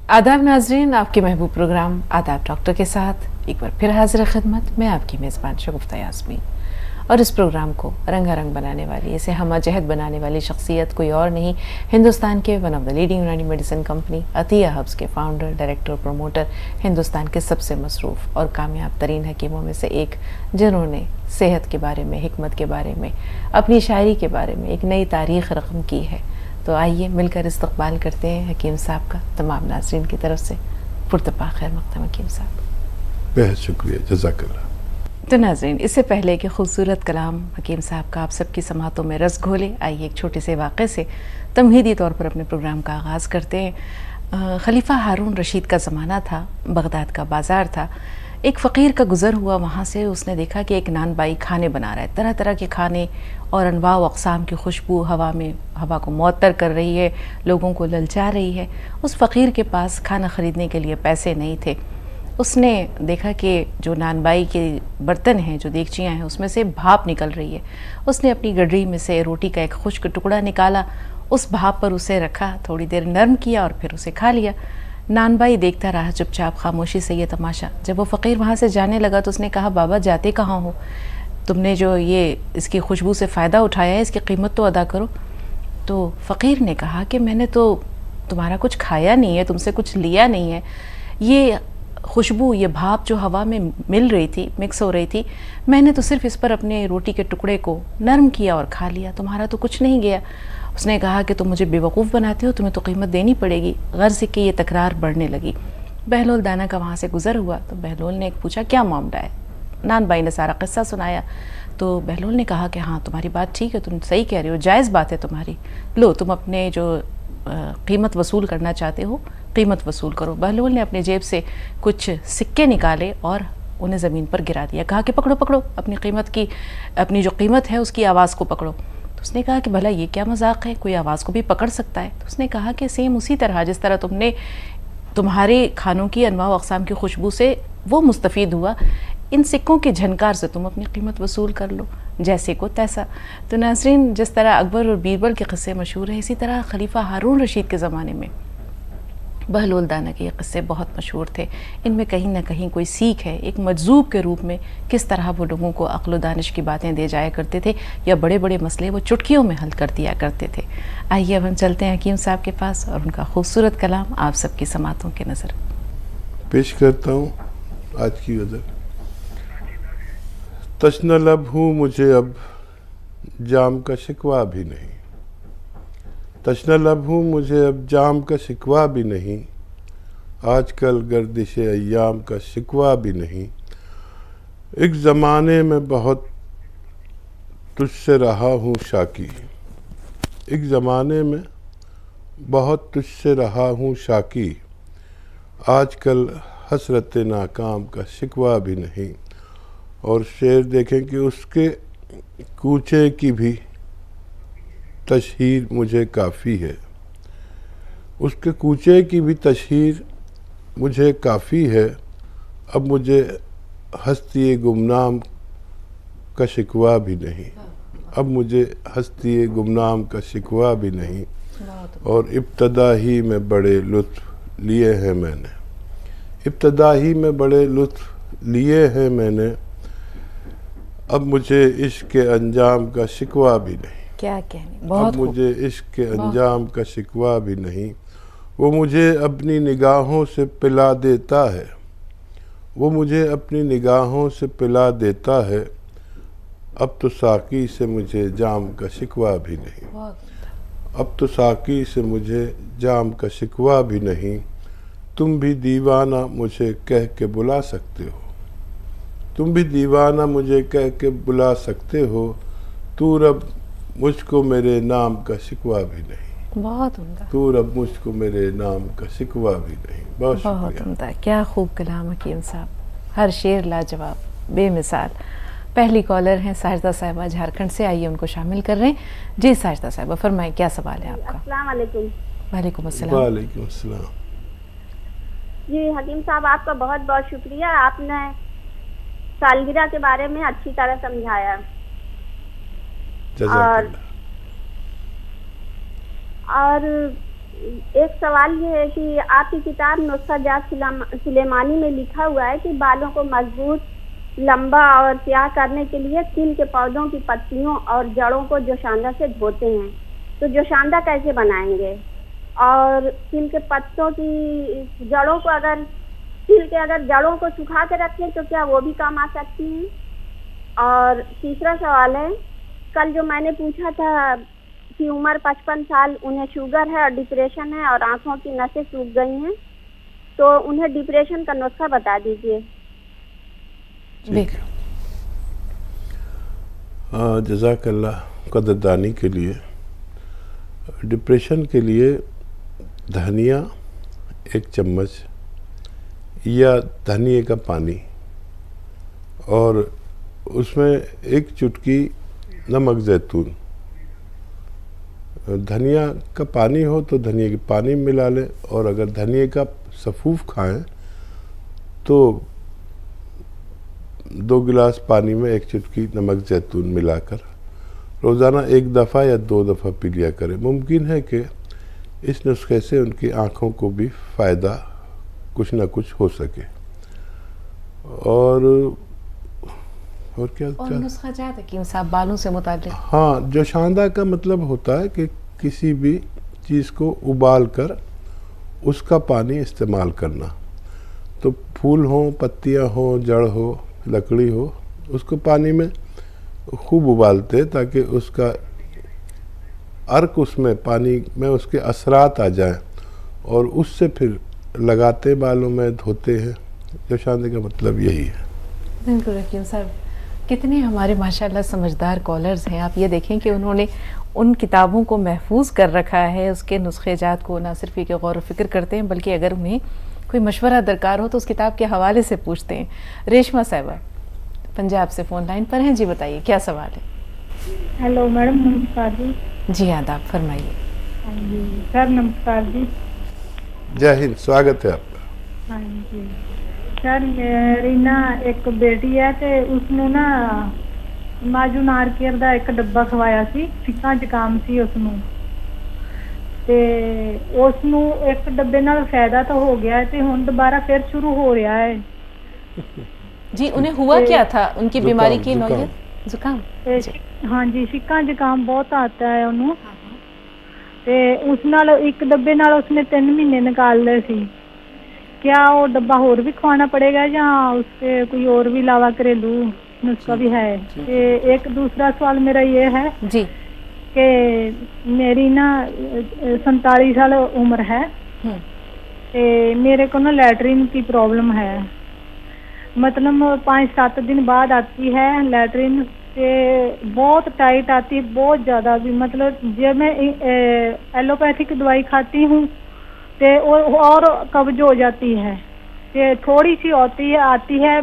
आदाब नाजरीन, आपके महबूब प्रोग्राम आदाब डॉक्टर के साथ एक बार फिर हाजिर खिदमत। मैं आपकी मेज़बान शगुफ्ता यास्मीन और इस प्रोग्राम को रंगारंग बनाने वाली, इसे हमाजहत बनाने वाली शख्सियत कोई और नहीं, हिंदुस्तान के वन ऑफ द लीडिंग यूनानी मेडिसिन कंपनी अतिया हब्स के फाउंडर, डायरेक्टर और प्रमोटर, हिंदुस्तान के सबसे मसरूफ़ और कामयाब तरीन हकीमों में से एक, जिन्होंने सेहत के बारे में, हिकमत के बारे में, अपनी शायरी के बारे में एक नई तारीख़ रकम की है। तो आइए मिलकर इस्तकबाल करते हैं हकीम साहब का तमाम नाज़रीन की तरफ से। पुरतपा खैर मक़दम हकीम साहब। बेहद शुक्रिया, जज़ाकल्लाह। तो नाज़रीन, इससे पहले कि खूबसूरत कलाम हकीम साहब का आप सबकी समातों में रस घोले, आइए एक छोटे से वाक़े से तमहीदी तौर पर अपने प्रोग्राम का आगाज़ करते हैं। खलीफा हारून रशीद का ज़माना था, बगदाद का बाज़ार था। एक फ़कीर का गुज़र हुआ वहाँ से, उसने देखा कि एक नान बाई खाने बना रहा है, तरह तरह के खाने और अनवा व अक़साम की खुशबू हवा को मुअत्तर कर रही है, लोगों को ललचा रही है। उस फ़कीर के पास खाना ख़रीदने के लिए पैसे नहीं थे। उसने देखा कि जो नानबाई के बर्तन हैं, जो देगचियाँ हैं, उसमें से भाप निकल रही है। उसने अपनी गडरी में से रोटी का एक खुश्क टुकड़ा निकाला, उस भाप पर उसे रखा, थोड़ी देर नरम किया और फिर उसे खा लिया। नानबाई देखता रहा चुपचाप खामोशी से ये तमाशा। जब वो फ़कीर वहाँ से जाने लगा तो उसने कहा, बाबा जाते कहाँ हो? तुमने जो ये इसकी खुशबू से फ़ायदा उठाया है, इसकी कीमत तो अदा करो। तो फ़कीर ने कहा कि मैंने तो तुम्हारा कुछ खाया नहीं है, तुमसे कुछ लिया नहीं है। ये खुशबू, ये भाप जो हवा में मिल रही थी, मिक्स हो रही थी, मैंने तो सिर्फ इस पर अपने रोटी के टुकड़े को नरम किया और खा लिया, तुम्हारा तो कुछ नहीं गया। उसने कहा कि तुम मुझे बेवकूफ़ बनाते हो, तुम्हें तो कीमत देनी पड़ेगी। गर्ज की ये तकरार बढ़ने लगी। बहलोल दाना का वहाँ से गुज़र हुआ तो बहलोल ने पूछा, क्या मामला है? नानबाई ने सारा किस्सा सुनाया। तो बहलोल ने कहा कि हाँ, तुम्हारी बात ठीक है, तुम सही कह रही हो, जायज़ बात है तुम्हारी। लो, तुम अपने जो कीमत वसूल करना चाहते हो, कीमत वसूल करो। बहलोल ने अपने जेब से कुछ सिक्के निकाले और उन्हें ज़मीन पर गिरा दिया। कहा कि पकड़ो पकड़ो, अपनी जो कीमत है उसकी आवाज़ को पकड़ो। तो उसने कहा कि भला ये क्या मजाक है, कोई आवाज़ को भी पकड़ सकता है? तो उसने कहा कि सेम उसी तरह जिस तरह तुम्हारे खानों की अनवा व अक़साम की खुशबू से वो मुस्तफ़ीद हुआ, इन सिक्कों के झनकार से तुम अपनी कीमत वसूल कर लो, जैसे को तैसा। तो नाज़रीन, जिस तरह अकबर और बीरबल के क़स्से मशहूर हैं, इसी तरह खलीफा हारून रशीद के ज़माने में बहलोल दाना के ये क़स्से बहुत मशहूर थे। इनमें कहीं ना कहीं कोई सीख है, एक मजजूब के रूप में किस तरह वो लोगों को अक्ल व दानिश की बातें दे जाया करते थे, या बड़े बड़े मसले वो चुटकियों में हल कर दिया करते थे। आइए अब हम चलते हैं हकीम साहब के पास और उनका खूबसूरत कलाम आप सबकी समातों के नज़र पेश करता हूँ। आज की गज़ल। तश्न लब हूँ मुझे अब जाम का शिकवा भी नहीं, तश्न लब हूँ मुझे अब जाम का शिकवा भी नहीं, आजकल गर्दिश अय्याम का शिकवा भी नहीं। एक ज़माने में बहुत तुझसे रहा हूँ शाकी, एक ज़माने में बहुत तुझसे रहा हूँ शाकी, आजकल हसरत नाकाम का शिकवा भी नहीं। और शेर देखें कि उसके कूचे की भी तशहीर मुझे काफ़ी है, उसके कूचे की भी तशहीर मुझे काफ़ी है। अब मुझे हस्ती गुमनाम का शिकवा भी नहीं, अब मुझे हस्ती गुमनाम का शिकवा भी नहीं। और इब्तदा ही में बड़े लुत्फ़ लिए हैं मैंने, इब्तदा ही में बड़े लुत्फ़ लिए हैं मैंने, अब मुझे इश्क़ के अंजाम का शिकवा भी नहीं। क्या कहने, बहुत अब मुझे इश्क़ के अंजाम का शिकवा भी नहीं। वो मुझे अपनी निगाहों से पिला देता है, वो मुझे अपनी निगाहों से पिला देता है, अब तो साकी से मुझे जाम का शिकवा भी नहीं, अब तो साकी से मुझे जाम का शिकवा भी नहीं। तुम भी दीवाना मुझे कह के बुला सकते हो, तुम भी दीवाना मुझे कह के बुला सकते हो, तू रब मुझको मेरे नाम का शिकवा भी नहीं, बहुत उम्दा, तू रब मुझको मेरे नाम का शिकवा भी नहीं। बहुत उम्दा, क्या खूब कलाम हकीम साहब, हर शेर लाजवाब, बेमिसाल। पहली कॉलर हैं साजिदा साहिबा झारखंड से, आइए उनको शामिल कर रहे हैं। जी साजिदा साहिबा, फरमाएं क्या सवाल है आपका? अस्सलाम वालेकुम। वालेकुम अस्सलाम। वालेकुम अस्सलाम। जी हकीम साहब, आपका बहुत बहुत शुक्रिया, आपने सालगिरह के बारे में अच्छी तरह समझाया। और एक सवाल ये है कि आपकी किताब नुस्खा जात सुलेमानी में लिखा हुआ है कि बालों को मजबूत, लंबा और तैयार करने के लिए तिल के पौधों की पत्तियों और जड़ों को जोशांदा से धोते हैं। तो जोशांदा कैसे बनाएंगे? और तिल के पत्तों की जड़ों को अगर जड़ों को सुखा के रखें तो क्या वो भी काम आ सकती हैं? और तीसरा सवाल है, कल जो मैंने पूछा था कि उम्र 55 साल, उन्हें शुगर है और डिप्रेशन है और आंखों की नसें सूख गई हैं, तो उन्हें डिप्रेशन का नुस्खा बता दीजिए। जज़ाकल्लाह कदरदानी के लिए। डिप्रेशन के लिए धनिया 1 चम्मच या धनिए का पानी और उसमें 1 चुटकी नमक ज़ैतून। धनिया का पानी हो तो धनिए के पानी मिला लें, और अगर धनिए का सफ़ूफ खाएं तो 2 गिलास पानी में 1 चुटकी नमक ज़ैतून मिलाकर रोज़ाना 1 दफ़ा या 2 दफ़ा पी लिया करें। मुमकिन है कि इस नुस्खे से उनकी आँखों को भी फ़ायदा कुछ ना कुछ हो सके। और क्या और नुस्खा जात हकीम साहब बालों से मुताल्लिक? हाँ, जोशांदा का मतलब होता है कि किसी भी चीज़ को उबाल कर उसका पानी इस्तेमाल करना। तो फूल हो, पत्तियाँ हो, जड़ हो, लकड़ी हो, उसको पानी में खूब उबालते ताकि उसका अर्क उसमें पानी में उसके असरात आ जाएं, और उससे फिर लगाते बालों में, धोते हैं। जोशांदे का मतलब यही है। बिल्कुल हकीम साहब, कितने हमारे माशाल्लाह समझदार कॉलर्स हैं। आप ये देखें कि उन्होंने उन किताबों को महफूज कर रखा है, उसके नुस्खे जात को ना सिर्फ ये गौर फिक्र करते हैं बल्कि अगर उन्हें कोई मशवरा दरकार हो तो उस किताब के हवाले से पूछते हैं। रेशमा साहिबा पंजाब से फ़ोन लाइन पर हैं, जी बताइए क्या सवाल है? हेलो मैडम, नमस्कार जी। जी आदाब, फरमाइए। हाँ जी सर, नमस्कार जी। जय हिंद, स्वागत है आपका। हाँ जी सर, मेरी ना एक बेटी है तो उसने ना माजून आर केयर ਦਾ ਇੱਕ ਡੱਬਾ ਖਵਾਇਆ ਸੀ, ਫਿੱਕਾ ਜ਼ੁਕਾਮ ਸੀ ਉਸਨੂੰ, ਤੇ ਉਸਨੂੰ ਇੱਕ ਡੱਬੇ ਨਾਲ फायदा तो हो गया है ਤੇ ਹੁਣ दोबारा फिर शुरू हो रहा है। जी, उन्हें हुआ क्या था? उनकी बीमारी की नौयत? जुकाम? हाँ जी, ਫਿੱਕਾ ਜ਼ੁਕਾਮ बहुत आता है ਉਹਨੂੰ, ਤੇ ਉਸ ਨਾਲ ਇੱਕ ਡੱਬੇ ਨਾਲ उसने 3 महीने निकाल लए सी। क्या वो डब्बा और भी खवाना पड़ेगा या उससे कोई और भी अलावा घरेलू नुस्खा भी है? एक दूसरा सवाल मेरा ये है जी कि मेरी ना 47 साल उम्र है, ते मेरे को ना लैटरिन की प्रॉब्लम है, मतलब 5-7 दिन बाद आती है लैटरिन, ते बहुत टाइट आती है, बहुत ज़्यादा भी। मतलब जब मैं एलोपैथिक दवाई खाती हूँ ते और कब्ज हो जाती है, ते थोड़ी सी आती है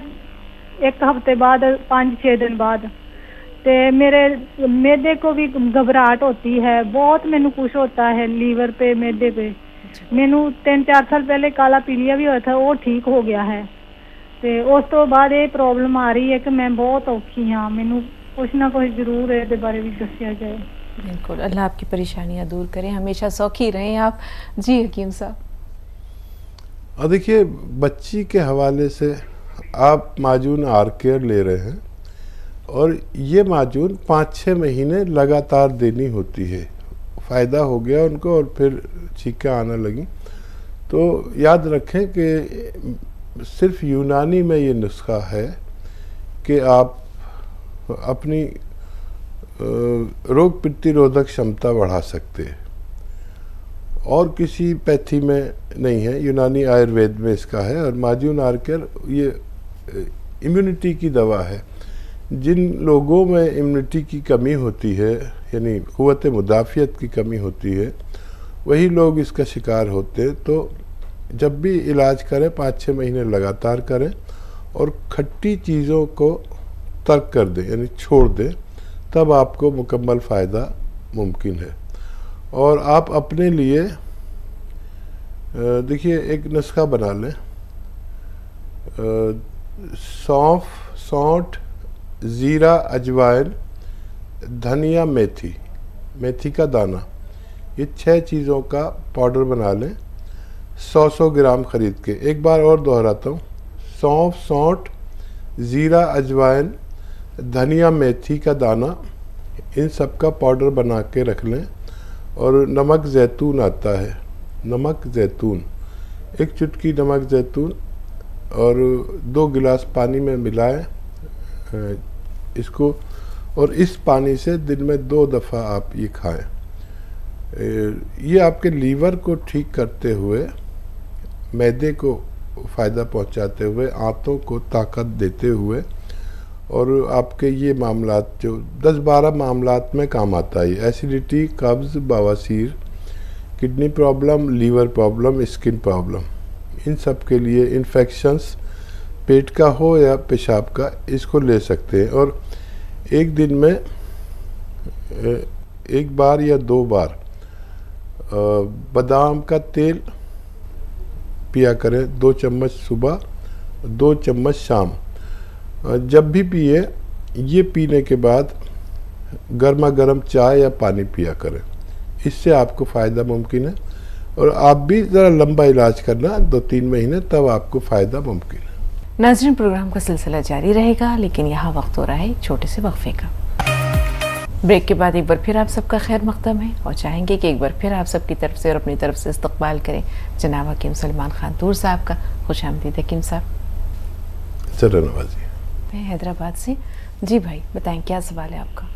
1 हफ्ते बाद, 5-6 दिन बाद। ते मेरे मैदे को भी घबराहट होती है, बहुत मैनू कुछ होता है लीवर पे, मैदे पे। मैनू 3-4 साल पहले काला पीलिया भी हुआ था, वो ठीक हो गया है। ते उस तो बाद ये प्रॉब्लम आ रही है कि मैं बहुत औखी हाँ, मैनू कुछ ना कुछ जरूर इसके बारे में दसिया जाए। बिल्कुल, अल्लाह आपकी परेशानियां दूर करें, हमेशा सौखी रहें आप। जी हकीम साहब। और देखिए, बच्ची के हवाले से आप माजून आर केयर ले रहे हैं और ये माजून 5-6 महीने लगातार देनी होती है। फ़ायदा हो गया उनको और फिर छींकें आने लगी, तो याद रखें कि सिर्फ यूनानी में ये नुस्खा है कि आप अपनी रोग प्रतिरोधक क्षमता बढ़ा सकते हैं, और किसी पैथी में नहीं है। यूनानी आयुर्वेद में इसका है। और माजून आर केयर ये इम्यूनिटी की दवा है। जिन लोगों में इम्यूनिटी की कमी होती है, यानी क़ुव्वत मुदाफ़ियत की कमी होती है, वही लोग इसका शिकार होते हैं। तो जब भी इलाज करें 5-6 महीने लगातार करें और खट्टी चीज़ों को तर्क कर दें, यानी छोड़ दें, तब आपको मुकम्मल फ़ायदा मुमकिन है। और आप अपने लिए देखिए एक नुस्खा बना लें, सौंफ, सौंठ, ज़ीरा, अजवाइन, धनिया, मेथी का दाना, ये 6 चीज़ों का पाउडर बना लें 100 ग्राम खरीद के। एक बार और दोहराता हूँ, सौंफ, सौंठ, ज़ीरा, अजवाइन, धनिया, मेथी का दाना, इन सब का पाउडर बना के रख लें। और नमक ज़ैतून आता है, नमक ज़ैतून, एक चुटकी नमक ज़ैतून और 2 गिलास पानी में मिलाएं इसको, और इस पानी से दिन में 2 दफ़ा आप ये खाएं। ये आपके लीवर को ठीक करते हुए, मैदे को फ़ायदा पहुंचाते हुए, आंतों को ताकत देते हुए, और आपके ये मामलात जो 10-12 मामलात में काम आता है। एसिडिटी, कब्ज़, बवासीर, kidney problem, liver problem, skin problem, इन सब के लिए, इन्फेक्शंस पेट का हो या पेशाब का, इसको ले सकते हैं। और एक दिन में 1 बार या 2 बार बादाम का तेल पिया करें, 2 चम्मच सुबह, 2 चम्मच शाम। जब भी पिए, ये पीने के बाद गर्मा गर्म चाय या पानी पिया करें, इससे आपको फ़ायदा मुमकिन है। और आप भी ज़रा लंबा इलाज करना, 2-3 महीने, तब आपको फ़ायदा मुमकिन है। नाज़रीन, प्रोग्राम का सिलसिला जारी रहेगा, लेकिन यहाँ वक्त हो रहा है छोटे से वक्फे का। ब्रेक के बाद एक बार फिर आप सबका खैर मकदम है और चाहेंगे कि एक बार फिर आप सबकी तरफ से और अपनी तरफ से इस्तकबाल करें जनाब हकीम सलमान खान तूर साहब का। खुशामदीद हकीम साहब। सर नवाजी, मैं हैदराबाद से। जी भाई, बताएं क्या सवाल है आपका।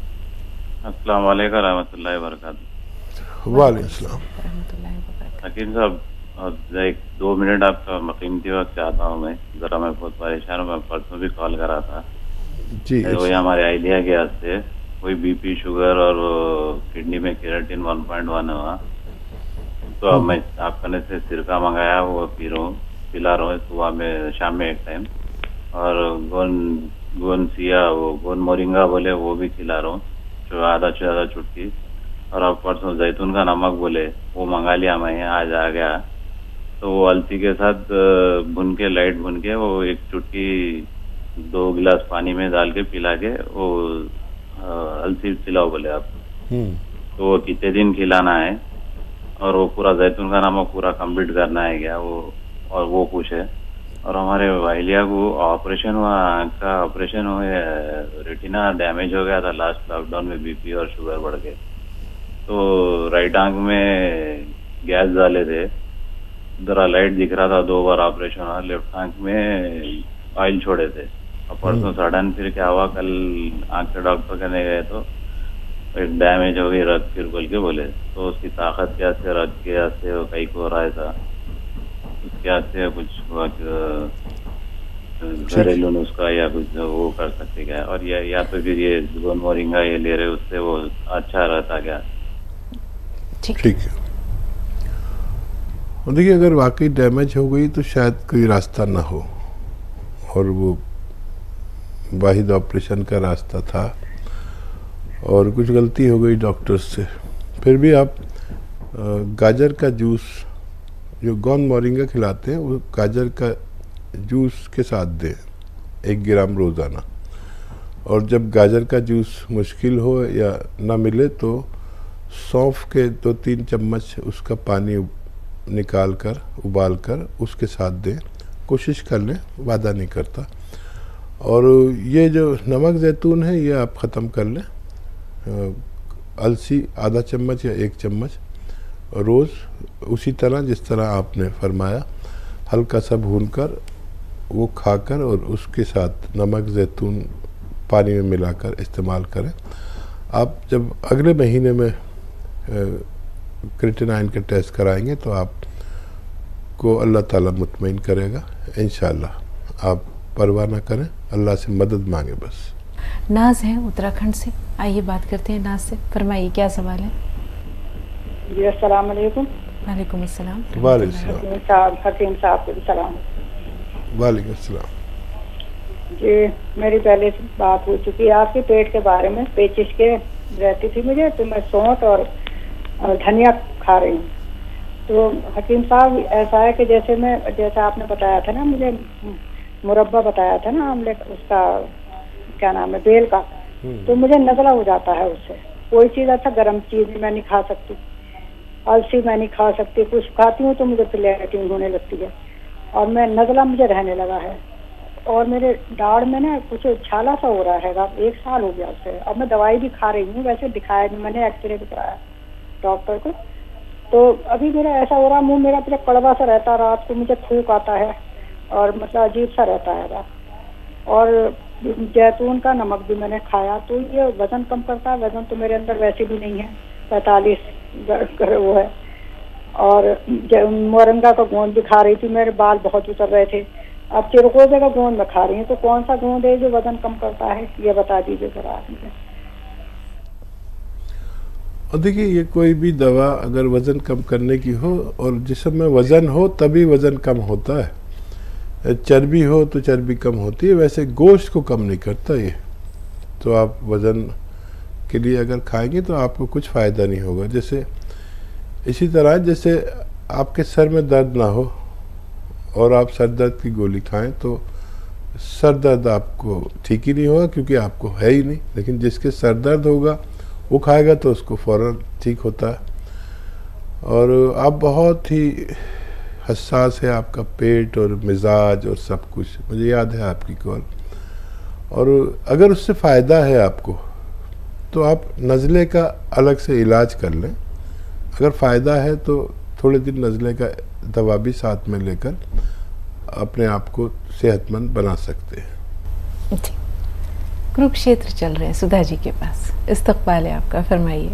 अस्सलाम वालेकुम रहमतुल्लाहि व बरकातहू। वालेकुम सलाम। हकीम साहब, 1-2 मिनट आपका कीमती वक्त चाहता हूँ मैं। ज़रा मैं बहुत परेशान हूँ। मैं परसों भी कॉल करा था जी। वही हमारे आइडिया के वास्ते, कोई बीपी, शुगर और किडनी में केराटिन 1.1 हुआ। तो अब मैं आपने से सिरका मंगाया, वो पिला रहा हूँ सुबह में, शाम में एक टाइम। और गोनसिया, वो गोन मोरिंगा बोले, वो भी खिला रहा हूँ, जो आधा से ज़्यादा चुटकी। और अब परसों जैतून का नमक बोले, वो मंगा लिया मैं, आज आ गया। तो वो अलसी के साथ भुन के, लाइट भुन के, वो एक चुटकी 2 गिलास पानी में डाल के पिला के, वो अलसी खिलाओ बोले आप। तो वो कितने दिन खिलाना है, और वो पूरा जैतून का नमक पूरा कंप्लीट करना है क्या वो, और वो पूछे। और हमारे वाइलिया को ऑपरेशन हुआ, आँख का ऑपरेशन हुआ, रेटिना डैमेज हो गया था लास्ट लॉकडाउन में, बीपी और शुगर बढ़ के। तो राइट आंख में गैस डाले थे, जरा लाइट दिख रहा था, 2 बार ऑपरेशन हुआ। लेफ्ट आंख में ऑयल छोड़े थे। और परसों सडन फिर क्या हुआ, कल आंख के डॉक्टर कहने गए तो एक डैमेज हो गई रग, फिर बोल के बोले। तो उसकी ताकत क्या से, रग के से वो कहीं को रहा था, उसके से कुछ घरेलू नुस्खा या कुछ वो कर सकते क्या। और या तो फिर ये गोन मोरिंगा ये ले रहे, उससे वो अच्छा रहता क्या। ठीक है। और देखिए, अगर वाकई डैमेज हो गई तो शायद कोई रास्ता ना हो, और वो वाहिद ऑपरेशन का रास्ता था, और कुछ गलती हो गई डॉक्टर्स से। फिर भी आप गाजर का जूस, जो गोन मोरिंगा खिलाते हैं, वो गाजर का जूस के साथ दें 1 ग्राम रोज़ाना। और जब गाजर का जूस मुश्किल हो या ना मिले तो सौंफ के 2-3 चम्मच उसका पानी निकाल कर, उबाल कर उसके साथ दें। कोशिश कर लें, वादा नहीं करता। और ये जो नमक ज़ैतून है, ये आप ख़त्म कर लें। अलसी आधा चम्मच या 1 चम्मच रोज़, उसी तरह जिस तरह आपने फरमाया, हल्का सा भूनकर वो खाकर, और उसके साथ नमक ज़ैतून पानी में मिलाकर इस्तेमाल करें। आप जब अगले महीने में क्रिएटिनिन का टेस्ट कराएंगे तो आपको अल्लाह ताला मुतमईन करेगा इंशाअल्लाह। आप परवाह ना करें, अल्लाह से मदद मांगे बस। नाज है उत्तराखंड से, आइए बात करते हैं नाज से। फरमाइए क्या सवाल है। जी अस्सलाम वालेकुम। वालेकुम अस्सलाम। वालेकुम सलाम। हकीम साहब को भी सलाम। वालेकुम सलाम। जी, मेरी पहले से बात हो चुकी है आपके पेट के बारे में, पेचिश के रहती थी मुझे, तो मैं सौंठ और धनिया खा रही हूँ। तो हकीम साहब, ऐसा है कि जैसा आपने बताया था ना, मुझे मुरब्बा बताया था ना आमलेट, उसका क्या नाम है, बेल का, तो मुझे नज़ला हो जाता है उससे। कोई चीज़ अच्छा गर्म चीज़ मैं नहीं खा सकती। अलसी मैं नहीं खा सकती, कुछ खाती हूँ तो मुझे फिर लैट्रिन होने लगती है, और मैं नज़ला मुझे रहने लगा है, और मेरे दाढ़ में ना कुछ छाला सा हो रहा है। 1 साल हो गया उससे। अब मैं दवाई भी खा रही हूँ, वैसे दिखाया नहीं मैंने, एक्सरे भी कराया डॉक्टर को। तो अभी मेरा ऐसा हो रहा, मुंह मेरा पूरा कड़वा सा रहता, रात को मुझे थूक आता है और मतलब अजीब सा रहता है। और जैतून का नमक भी मैंने खाया, तो ये वजन कम करता है। वजन तो मेरे अंदर वैसे भी नहीं है, 45 वो है। और मोरंगा का गोंद भी खा रही थी, मेरे बाल बहुत उतर रहे थे। अब चिरकोजे का गोंद मैं खा रही हूँ, तो कौन सा गोंद है जो वजन कम करता है, ये बता दीजिए जरा आप मुझे। और देखिए, ये कोई भी दवा अगर वज़न कम करने की हो, और जिसमें वज़न हो तभी वज़न कम होता है। चर्बी हो तो चर्बी कम होती है, वैसे गोश्त को कम नहीं करता ये। तो आप वज़न के लिए अगर खाएंगे तो आपको कुछ फ़ायदा नहीं होगा। जैसे इसी तरह जैसे आपके सर में दर्द ना हो और आप सर दर्द की गोली खाएं, तो सर दर्द आपको ठीक ही नहीं होगा, क्योंकि आपको है ही नहीं। लेकिन जिसके सर दर्द होगा वो खाएगा तो उसको फ़ौरन ठीक होता है। और आप बहुत ही हसास है, आपका पेट और मिजाज और सब कुछ, मुझे याद है आपकी कॉल। और अगर उससे फ़ायदा है आपको तो आप नज़ले का अलग से इलाज कर लें। अगर फ़ायदा है तो थोड़े दिन नज़ले का दवा भी साथ में लेकर अपने आप को सेहतमंद बना सकते हैं। जी, कुरुक्षेत्र चल रहे हैं सुधा जी के पास, इस्तकबाल है आपका, फरमाइए।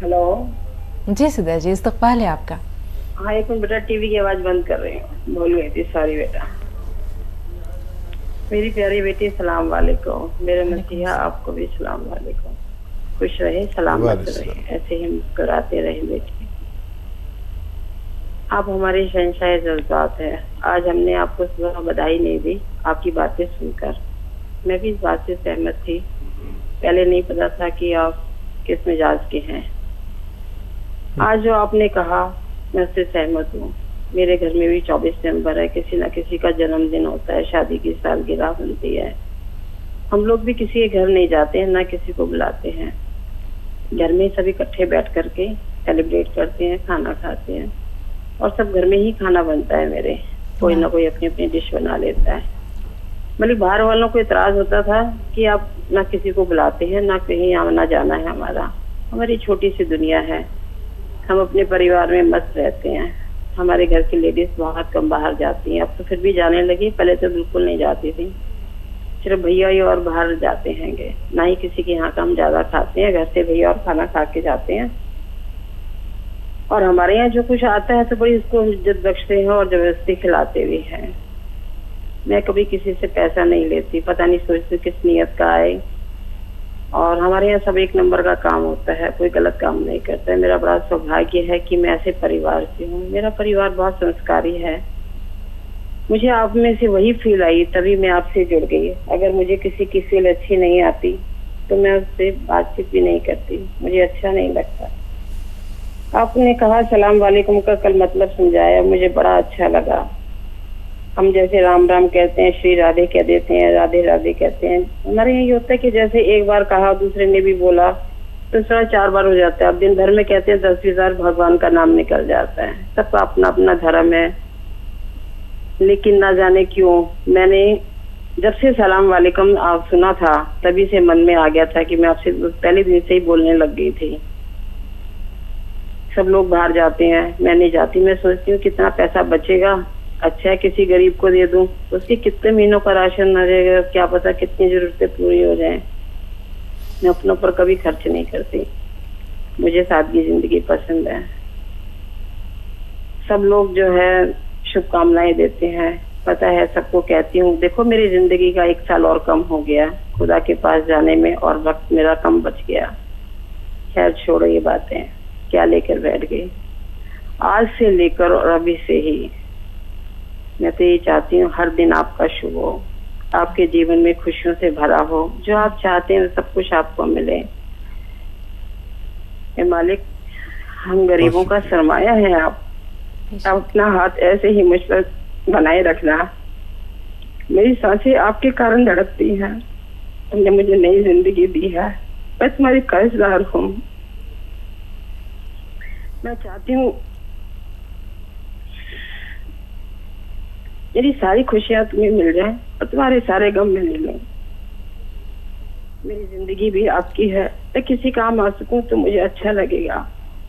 हेलो जी सुधा जी, इस्तकबाल है आपका। हाँ, एक मिनट बेटा, टीवी की आवाज बंद कर रही हूँ, भूल गई थी, सॉरी बेटा। मेरी प्यारी बेटी, सलाम वालेकुम। मेरे मसीहा आपको भी सलाम वालेकुम। खुश रहे, सलामत रहे, ऐसे ही मुस्कुराते रहे बेटी। आप हमारी शहंशाह जज्बात है। आज हमने आपको सुबह बधाई नहीं दी, आपकी बातें सुनकर मैं भी इस बात से सहमत थी। पहले नहीं पता था कि आप किस मिजाज के हैं। आज जो आपने कहा मैं उससे सहमत हूँ। मेरे घर में भी 24 दिसंबर है, किसी न किसी का जन्मदिन होता है, शादी की सालगिरह बनती है। हम लोग भी किसी के घर नहीं जाते हैं, ना किसी को बुलाते हैं। घर में सभी इकट्ठे बैठ करके सेलिब्रेट करते हैं, खाना खाते हैं, और सब घर में ही खाना बनता है मेरे। कोई ना कोई अपनी अपनी डिश बना लेता है। मतलब बाहर वालों को इतराज होता था कि आप ना किसी को बुलाते हैं, ना कहीं आना जाना है हमारा। हमारी छोटी सी दुनिया है, हम अपने परिवार में मस्त रहते हैं। हमारे घर की लेडीज बहुत कम बाहर जाती हैं, अब तो फिर भी जाने लगी, पहले तो बिल्कुल नहीं जाती थी। सिर्फ भैया ही और बाहर जाते हैं, ना ही किसी के यहाँ का हम ज्यादा खाते हैं। घर से भैया और खाना खा के जाते हैं, और हमारे यहाँ जो कुछ आता है तो बड़ी उसको इज्जत बख्शते हैं और जबरदस्ती खिलाते भी हैं। मैं कभी किसी से पैसा नहीं लेती, पता नहीं सोचती किस नियत का आए। और हमारे यहाँ सब एक नंबर का काम होता है, कोई गलत काम नहीं करता है। मेरा बड़ा सौभाग्य है कि मैं ऐसे परिवार से हूँ। मेरा परिवार बहुत संस्कारी है। मुझे आप में से वही फील आई, तभी मैं आपसे जुड़ गई। अगर मुझे किसी की फील अच्छी नहीं आती तो मैं उससे बातचीत भी नहीं करती, मुझे अच्छा नहीं लगता। आपने कहा सलाम वालेकुम का कल मतलब समझाया, मुझे बड़ा अच्छा लगा। हम जैसे राम राम कहते हैं, श्री राधे कह देते हैं, राधे राधे कहते हैं। हमारे यहाँ ये होता है कि जैसे एक बार कहा दूसरे ने भी बोला तो 4 बार हो जाता है। अब दिन भर में कहते हैं 10-20 बार भगवान का नाम निकल जाता है। सबका अपना अपना धर्म है। लेकिन ना जाने क्यों मैंने जब से सलाम वालेकुम आप सुना था तभी से मन में आ गया था कि मैं आपसे पहले दिन से ही बोलने लग गई थी। सब लोग बाहर जाते हैं, मैं नहीं जाती। मैं सोचती हूँ कितना पैसा बचेगा, अच्छा है किसी गरीब को दे दूं, उसके कितने महीनों का राशन न रहेगा, क्या पता कितनी जरूरतें पूरी हो जाएं। मैं अपनों पर कभी खर्च नहीं करती, मुझे सादगी जिंदगी पसंद है। सब लोग जो है शुभकामनाएं देते हैं, पता है सबको कहती हूँ देखो मेरी जिंदगी का 1 साल और कम हो गया खुदा के पास जाने में, और वक्त मेरा कम बच गया। खैर छोड़ो ये बातें, क्या लेकर बैठ गई। आज से लेकर और अभी से ही मैं तो ये चाहती हूँ हर दिन आपका शुभ हो, आपके जीवन में खुशियों से भरा हो, जो आप चाहते हैं सब कुछ आपको मिले। ए मालिक, हम गरीबों का सरमाया है आप अपना हाथ ऐसे ही मुझ पर बनाए रखना। मेरी सांसें आपके कारण धड़कती हैं, तुमने मुझे नई जिंदगी दी है, मैं तुम्हारी कर्जदार हूँ। मैं चाहती हूँ मेरी सारी खुशियाँ तुम्हें मिल जाए और तुम्हारे सारे गम में मिल जाए। मेरी जिंदगी भी आपकी है, मैं किसी काम आ सकूं तो मुझे अच्छा लगेगा।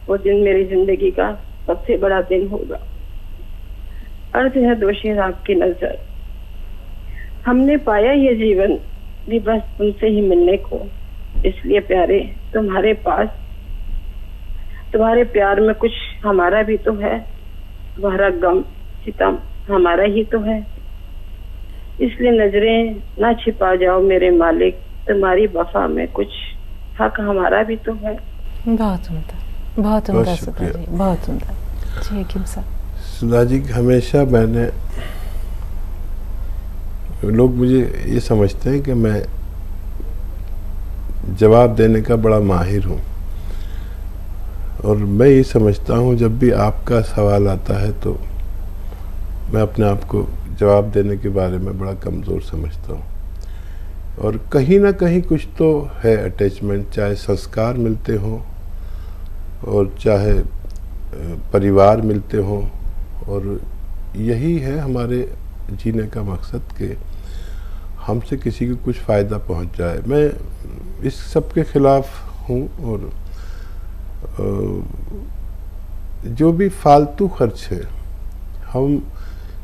वो दिन मेरी जिंदगी का सबसे बड़ा दिन होगा। अर्थ है दोषी आपकी नजर, हमने पाया ये जीवन भी बस तुमसे ही मिलने को। इसलिए प्यारे तुम्हारे पास, तुम्हारे प्यार में कुछ हमारा भी तो है, तुम्हारा गम सितम हमारा ही तो है। इसलिए नजरें ना छिपा जाओ मेरे मालिक, तुम्हारी वफा में कुछ हक हमारा भी तो है। बहुत उम्दा, बहुत उम्दा सुधा जी, बहुत उम्दा जी। हकीम साहब, सुधा जी, हमेशा मैंने, लोग मुझे ये समझते हैं कि मैं जवाब देने का बड़ा माहिर हूँ, और मैं ये समझता हूँ जब भी आपका सवाल आता है तो मैं अपने आप को जवाब देने के बारे में बड़ा कमज़ोर समझता हूँ। और कहीं ना कहीं कुछ तो है अटैचमेंट, चाहे संस्कार मिलते हों और चाहे परिवार मिलते हों, और यही है हमारे जीने का मकसद कि हमसे किसी को कुछ फ़ायदा पहुंच जाए। मैं इस सब के ख़िलाफ़ हूँ, और जो भी फालतू खर्च है, हम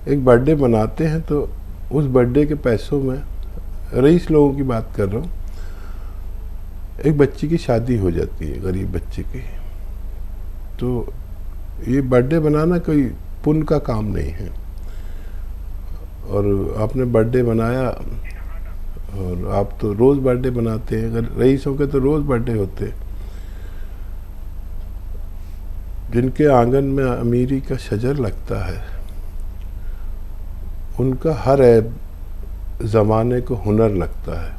एक बर्थडे मनाते हैं तो उस बर्थडे के पैसों में, रईस लोगों की बात कर रहा हूँ, एक बच्ची की शादी हो जाती है, गरीब बच्चे की, तो ये बर्थडे बनाना कोई पुण्य का काम नहीं है। और आपने बर्थडे मनाया, और आप तो रोज़ बर्थडे मनाते हैं, अगर रईसों के तो रोज़ बर्थडे होते, जिनके आंगन में अमीरी का शजर लगता है, उनका हर ऐब ज़माने को हुनर लगता है।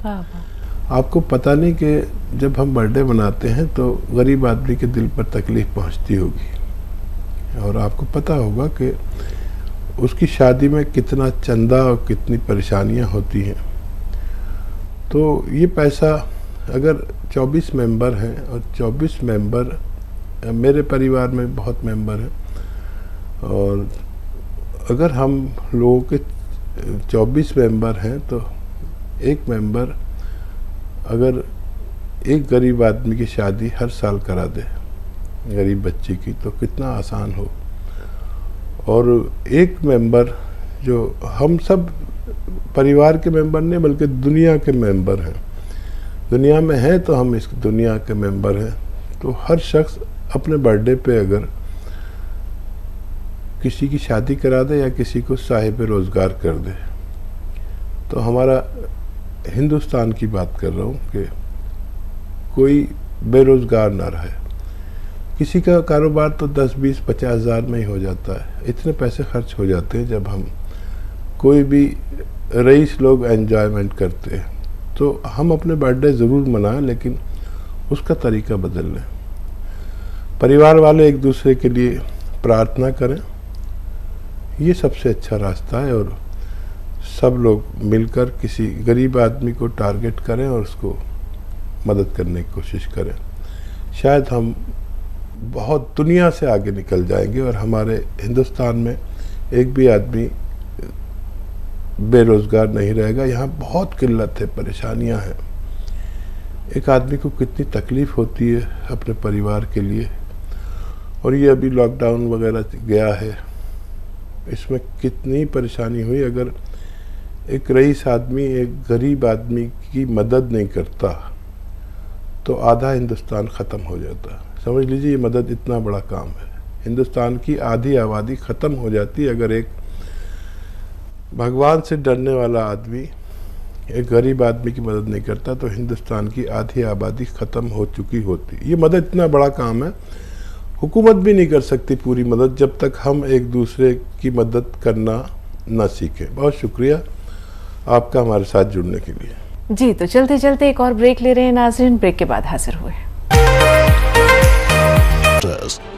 आपको पता नहीं कि जब हम बर्थडे मनाते हैं तो गरीब आदमी के दिल पर तकलीफ़ पहुंचती होगी, और आपको पता होगा कि उसकी शादी में कितना चंदा और कितनी परेशानियां होती हैं। तो ये पैसा, अगर 24 मेंबर हैं, और 24 मेंबर, मेरे परिवार में बहुत मेंबर हैं, और अगर हम लोगों के 24 मेंबर हैं तो एक मेंबर अगर एक गरीब आदमी की शादी हर साल करा दे, गरीब बच्चे की, तो कितना आसान हो। और एक मेंबर, जो हम सब परिवार के मेंबर नहीं बल्कि दुनिया के मेंबर हैं, दुनिया में हैं तो हम इस दुनिया के मेंबर हैं, तो हर शख्स अपने बर्थडे पे अगर किसी की शादी करा दे या किसी को साहिब रोज़गार कर दे, तो हमारा हिंदुस्तान की बात कर रहा हूँ कि कोई बेरोज़गार ना रहे। किसी का कारोबार तो 10, 20, 50 हज़ार में ही हो जाता है। इतने पैसे खर्च हो जाते हैं जब हम कोई भी रईस लोग एंजॉयमेंट करते हैं। तो हम अपने बर्थडे ज़रूर मनाएं, लेकिन उसका तरीका बदल लें। परिवार वाले एक दूसरे के लिए प्रार्थना करें, ये सबसे अच्छा रास्ता है। और सब लोग मिलकर किसी गरीब आदमी को टारगेट करें और उसको मदद करने की कोशिश करें। शायद हम बहुत दुनिया से आगे निकल जाएंगे और हमारे हिंदुस्तान में एक भी आदमी बेरोज़गार नहीं रहेगा। यहाँ बहुत किल्लत है, परेशानियाँ हैं। एक आदमी को कितनी तकलीफ़ होती है अपने परिवार के लिए, और ये अभी लॉकडाउन वगैरह गया है, इसमें कितनी परेशानी हुई। अगर एक रईस आदमी एक गरीब आदमी की मदद नहीं करता तो आधा हिंदुस्तान ख़त्म हो जाता। समझ लीजिए, ये मदद इतना बड़ा काम है। हिंदुस्तान की आधी आबादी ख़त्म हो जाती अगर एक भगवान से डरने वाला आदमी एक गरीब आदमी की मदद नहीं करता, तो हिंदुस्तान की आधी आबादी ख़त्म हो चुकी होती। ये मदद इतना बड़ा काम है, हुकूमत भी नहीं कर सकती पूरी मदद जब तक हम एक दूसरे की मदद करना ना सीखें। बहुत शुक्रिया आपका हमारे साथ जुड़ने के लिए। जी, तो चलते चलते एक और ब्रेक ले रहे हैं नाज़रीन, ब्रेक के बाद हाजिर हुए।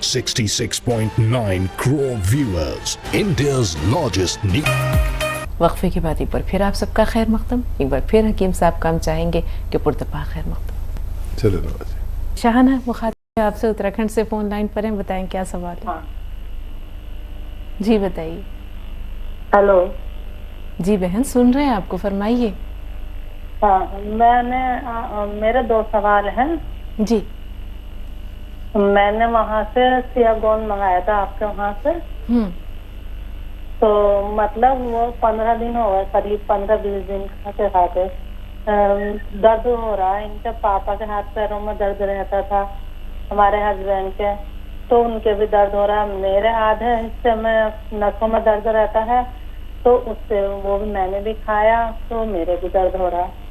66.9 crore viewers, India's largest news. वक्फे के बाद एक बार फिर आप सबका खैर मक़दम। एक बार फिर हकीम साहब का हम चाहेंगे कि पुरतपा खैर मक़दम। चलो नवाज़ी। शाहाना मुखातिब आपसे उत्तराखंड से फोन लाइन पर हैं, बताएं क्या सवाल है। हाँ। जी बताइए। हेलो। जी बहन सुन रहे हैं आपको, फरमाइए। हाँ, मेरे 2 सवाल हैं। जी। मैंने वहाँ से सियागोन मंगाया था, आपके वहाँ से। तो मतलब वो 15 दिन हो गए, करीब 15-20 दिन खाते खाते दर्द हो रहा है। इनके पापा के हाथ पैरों में दर्द रहता था, हमारे हस्बैंड के, तो उनके भी दर्द हो रहा है। मेरे आधे हिस्से में नसों में दर्द रहता है, तो उससे वो भी मैंने भी खाया, तो मेरे भी दर्द हो रहा है।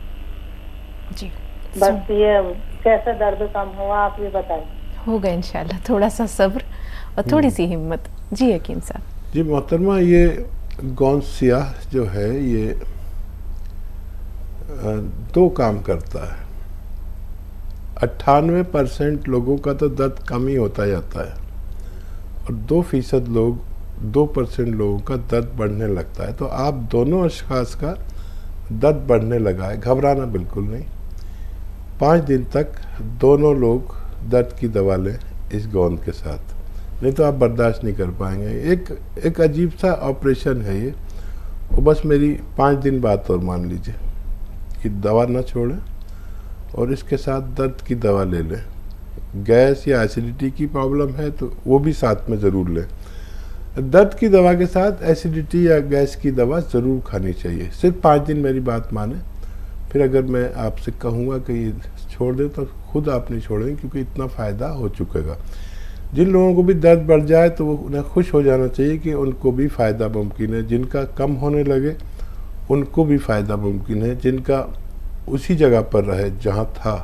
जी बस ये कैसे दर्द कम हुआ आप ये बताइए। होगा इंशाल्लाह, थोड़ा सा सब्र और थोड़ी सी हिम्मत। जी हकीम साहब। जी मोहतरमा, ये गौंद सियाह जो है ये 2 काम करता है। 98% लोगों का तो दर्द कम ही होता जाता है और 2% लोग 2% लोगों का दर्द बढ़ने लगता है। तो आप दोनों अशखास का दर्द बढ़ने लगा है, घबराना बिल्कुल नहीं। 5 दिन तक दोनों लोग दर्द की दवा लें इस गोंद के साथ, नहीं तो आप बर्दाश्त नहीं कर पाएंगे। एक अजीब सा ऑपरेशन है ये, वो बस मेरी 5 दिन बाद और मान लीजिए कि दवा ना छोड़ें और इसके साथ दर्द की दवा ले लें। गैस या एसिडिटी की प्रॉब्लम है तो वो भी साथ में ज़रूर लें। दर्द की दवा के साथ एसिडिटी या गैस की दवा ज़रूर खानी चाहिए। सिर्फ 5 दिन मेरी बात माने, फिर अगर मैं आपसे कहूँगा कि ये छोड़ दें तो खुद आप नहीं छोड़ेंगे, क्योंकि इतना फ़ायदा हो चुकेगा। जिन लोगों को भी दर्द बढ़ जाए तो वो उन्हें खुश हो जाना चाहिए कि उनको भी फ़ायदा मुमकिन है। जिनका कम होने लगे उनको भी फ़ायदा मुमकिन है। जिनका उसी जगह पर रहे जहाँ था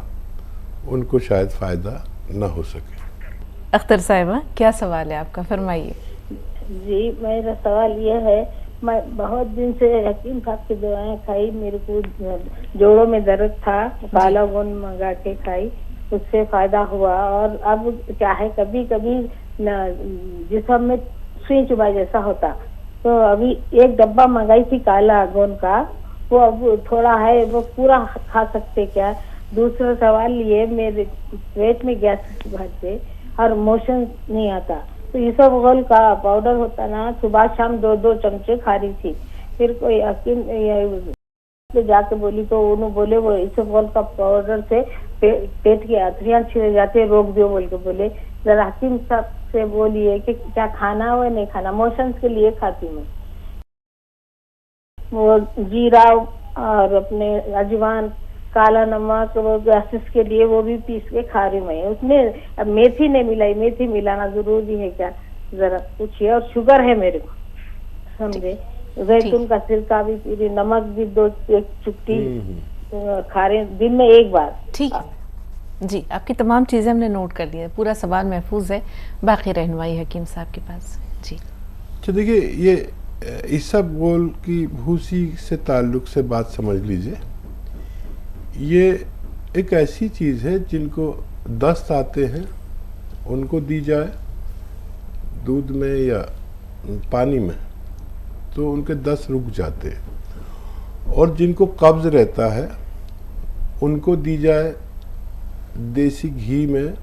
उनको शायद फ़ायदा ना हो सके। अख्तर साहिबा क्या सवाल है आपका, फरमाइए। जी मेरा सवाल ये है, मैं बहुत दिन से हकीम साहब की दवाएं खाई, मेरे को जोड़ों में दर्द था, काला गोंद मंगा के खाई, उससे फायदा हुआ। और अब क्या है, कभी कभी जिस्म में सुई चुभा जैसा होता, तो अभी एक डब्बा मंगाई थी काला गोंद का, वो अब थोड़ा है, वो पूरा खा सकते क्या? दूसरा सवाल ये, मेरे पेट में गैस भरते और मोशन नहीं आता, तो इसबगोल का पाउडर होता ना, सुबह शाम 2-2 चमचे खा रही थी। फिर कोई हकीम जाके बोली तो उन्होंने बोले वो इसबगोल का पाउडर से पेट की आंतड़ियां छिड़ जाते, रोक दो बोल के बोले। जरा हकीम साहब से बोलिए कि क्या खाना हो नहीं खाना, मोशंस के लिए खाती हूँ। वो जीरा और अपने अजवान, काला नमक, वो गैसेस के लिए वो भी पीस के खा रही हूँ मैं। उसमें अब मेथी नहीं मिलाई, मेथी मिलाना जरूरी है क्या, जरा पूछिए। और शुगर है मेरे को, समझे, जैतून का सिरका भी पी रही, नमक भी 1 चुटकी खा रहे दिन में 1 बार। ठीक है जी, आपकी तमाम चीज़ें हमने नोट कर ली है, पूरा सवाल महफूज है, बाकी रहनुमाई हकीम साहब के पास। जी अच्छा, देखिए ये इसबगोल की भूसी से ताल्लुक़ से बात समझ लीजिए। ये एक ऐसी चीज़ है जिनको दस्त आते हैं उनको दी जाए दूध में या पानी में तो उनके दस्त रुक जाते हैं। और जिनको कब्ज़ रहता है उनको दी जाए देसी घी में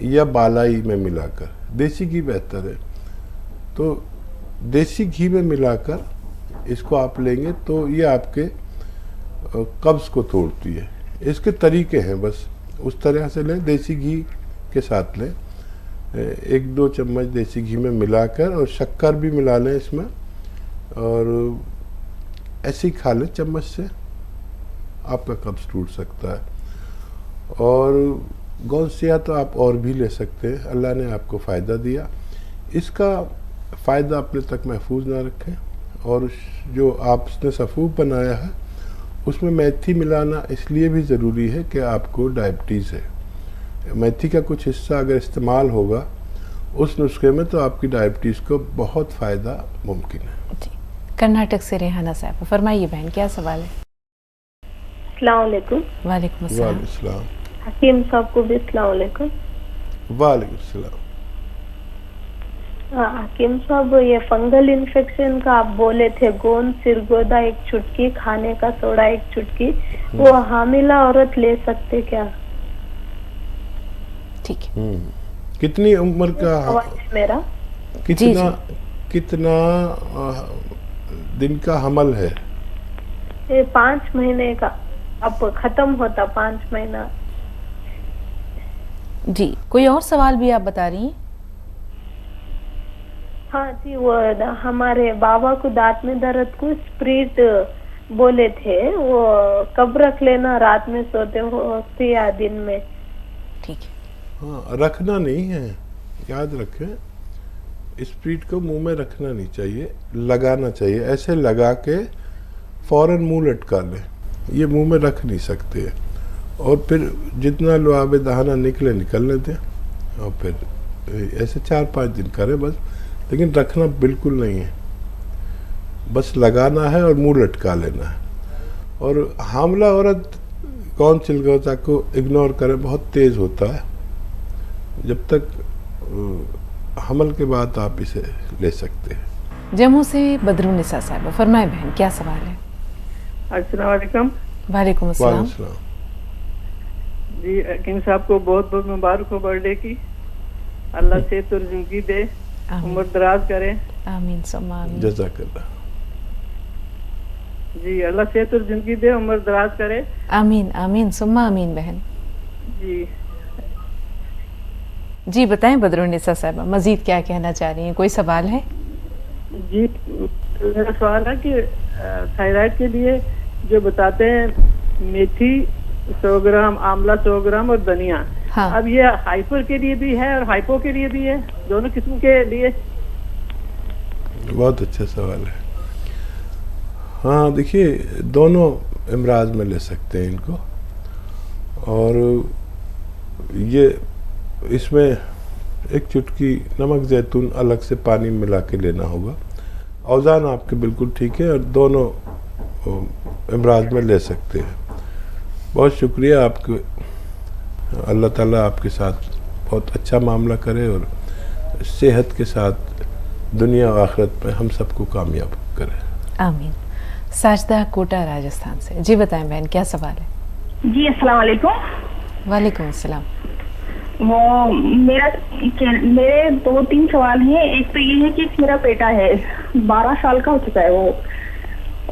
या बालाई में मिलाकर, देसी घी बेहतर है, तो देसी घी में मिलाकर इसको आप लेंगे तो ये आपके कब्ज़ को तोड़ती है। इसके तरीके हैं, बस उस तरह से लें, देसी घी के साथ लें, 1-2 चम्मच देसी घी में मिलाकर, और शक्कर भी मिला लें इसमें, और ऐसे ही खा लें चम्मच से, आपका कब्ज़ टूट सकता है। और गोंद सियाह तो आप और भी ले सकते हैं, अल्लाह ने आपको फ़ायदा दिया, इसका फ़ायदा अपने तक महफूज ना रखें। और जो आपने सफ़ूफ बनाया है उसमें मेथी मिलाना इसलिए भी ज़रूरी है कि आपको डायबिटीज़ है। मेथी का कुछ हिस्सा अगर इस्तेमाल होगा उस नुस्खे में तो आपकी डायबिटीज़ को बहुत फ़ायदा मुमकिन है। जी, कर्नाटक से रेहाना साहब, फरमाइए बहन क्या सवाल है। अस्सलाम वालेकुम। वालेकुम अस्सलाम। हकीम साहब को भी अस्सलाम वालेकुम। वालेकुम अस्सलाम। हकीम साहब, ये फंगल इन्फेक्शन का आप बोले थे, गोंद सिरगोदा 1 चुटकी, खाने का सोडा 1 चुटकी, वो हामिला औरत ले सकते क्या? ठीक है। कितनी उम्र का मेरा कितना कितना दिन का हमल है? ये 5 महीने का, अब खत्म होता 5 महीना। जी, कोई और सवाल भी आप बता रही हैं? हाँ जी, वो हमारे बाबा को दांत में दर्द को स्प्रिट बोले थे, वो कब रख लेना, रात में सोते हो या दिन में? ठीक है। हाँ, रखना नहीं है, याद रखें। स्प्रिट को मुंह में रखना नहीं चाहिए, लगाना चाहिए। ऐसे लगा के फौरन मुंह लटका लें, ये मुंह में रख नहीं सकते। और फिर जितना लुआबे दहाना निकले निकलने दें, और फिर ऐसे 4-5 दिन करें बस, लेकिन रखना बिल्कुल नहीं है, बस लगाना है और मुंह लटका लेना है। और हामला औरत कौन चिलगोजा को इग्नोर करें, बहुत तेज़ होता है। जब तक हमल के बाद आप इसे ले सकते हैं। जम्मू से बदरुन्निसा साहब, फरमाए बहन, क्या सवाल है? अस्सलाम वालेकुम। वालेकुम अस्सलाम। जी, हकीम साहब को बहुत बहुत मुबारक हो बर्थडे की। अल्लाह सेहत और जिंदगी दे, उम्र दराज करे। आमीन सुम्मा आमीन। जज़ाकल्लाह। जी, अल्लाह सेहत और जिंदगी दे, उम्र दराज करे। आमीन आमीन सुम्मा आमीन बहन। जी जी, बताएं बदरुन्निसा साहब, मजीद क्या कहना चाह रही हैं? कोई सवाल है? जी, मेरा सवाल है कि थायराइड के लिए जो बताते हैं मेथी 100 ग्राम, आंवला 100 ग्राम और धनिया, हाँ। अब ये हाइपर के लिए भी है और हाइपो के लिए भी है, दोनों किस्म के लिए? बहुत अच्छा सवाल है। हाँ, देखिए, दोनों इमराज में ले सकते हैं इनको। और ये इसमें एक चुटकी नमक जैतून अलग से पानी मिला के लेना होगा। औज़ान आपके बिल्कुल ठीक है, और दोनों इमराज में ले सकते हैं। बहुत शुक्रिया आपके, अल्लाह ताला आपके साथ बहुत अच्छा मामला करे और सेहत के साथ दुनिया और आखिरत में हम सबको कामयाब करे। आमीन। साजदा कोटा राजस्थान से, जी बताएं बहन, क्या सवाल है? जी, अस्सलाम वालेकुम। वालेकुम अस्सलाम। वो मेरे 2-3 सवाल हैं। एक तो ये है कि मेरा बेटा है, 12 साल का हो चुका है वो,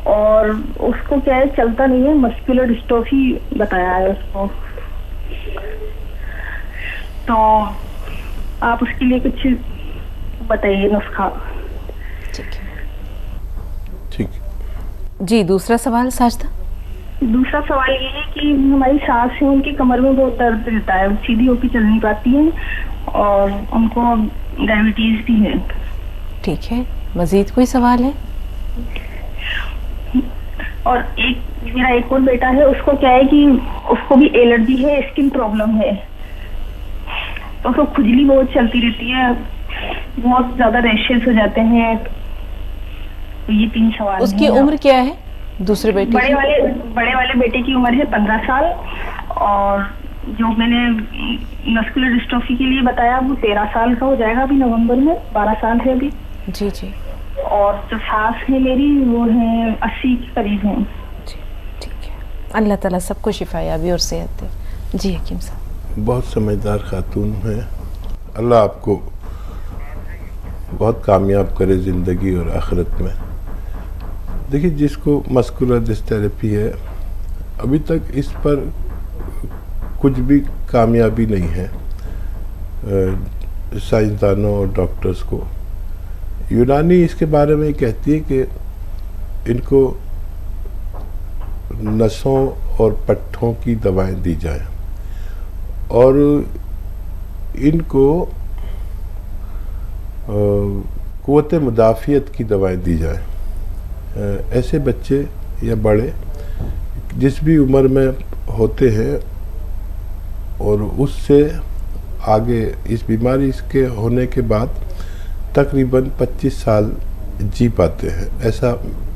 और उसको क्या है, चलता नहीं है, मस्कुलर डिस्ट्रोफी बताया है उसको। तो आप उसके लिए कुछ बताइए नुस्खा। ठीक है। ठीक। जी, दूसरा सवाल साजदा। दूसरा सवाल ये है कि हमारी सास है, उनकी कमर में बहुत दर्द रहता है, सीधी होकर चल नहीं पाती है, और उनको डायबिटीज भी है। ठीक है, मजीद कोई सवाल है? और मेरा एक और बेटा है, उसको क्या है कि उसको भी एलर्जी है, स्किन प्रॉब्लम है, तो उसको खुजली बहुत चलती रहती है, बहुत ज्यादा रैशेस हो जाते हैं। तो ये 3 सवाल। उसकी उम्र क्या है दूसरे बेटे बड़े वाले बेटे की उम्र है 15 साल, और जो मैंने मस्कुलर डिस्ट्रोफी के लिए बताया वो 13 साल का हो जाएगा अभी नवंबर में, 12 साल है अभी। जी जी। और जो सास है मेरी वो है 80 के करीब है। जी, ठीक है। अल्लाह ताला सबको शिफायाबी और सेहत दे। जी हकीम साहब। बहुत समझदार खातून है, अल्लाह आपको बहुत कामयाब करे ज़िंदगी और आखिरत में। देखिए, जिसको मस्कुलर डिस्ट्रोफी है, अभी तक इस पर कुछ भी कामयाबी नहीं है साइंसदानों और डॉक्टर्स को। यूनानी इसके बारे में कहती है कि इनको नसों और पट्ठों की दवाएं दी जाएं और इनको क़ुव्वत मुदाफ़ियत की दवाएं दी जाएं। ऐसे बच्चे या बड़े जिस भी उम्र में होते हैं और उससे आगे इस बीमारी के होने के बाद तकरीबन 25 साल जी पाते हैं, ऐसा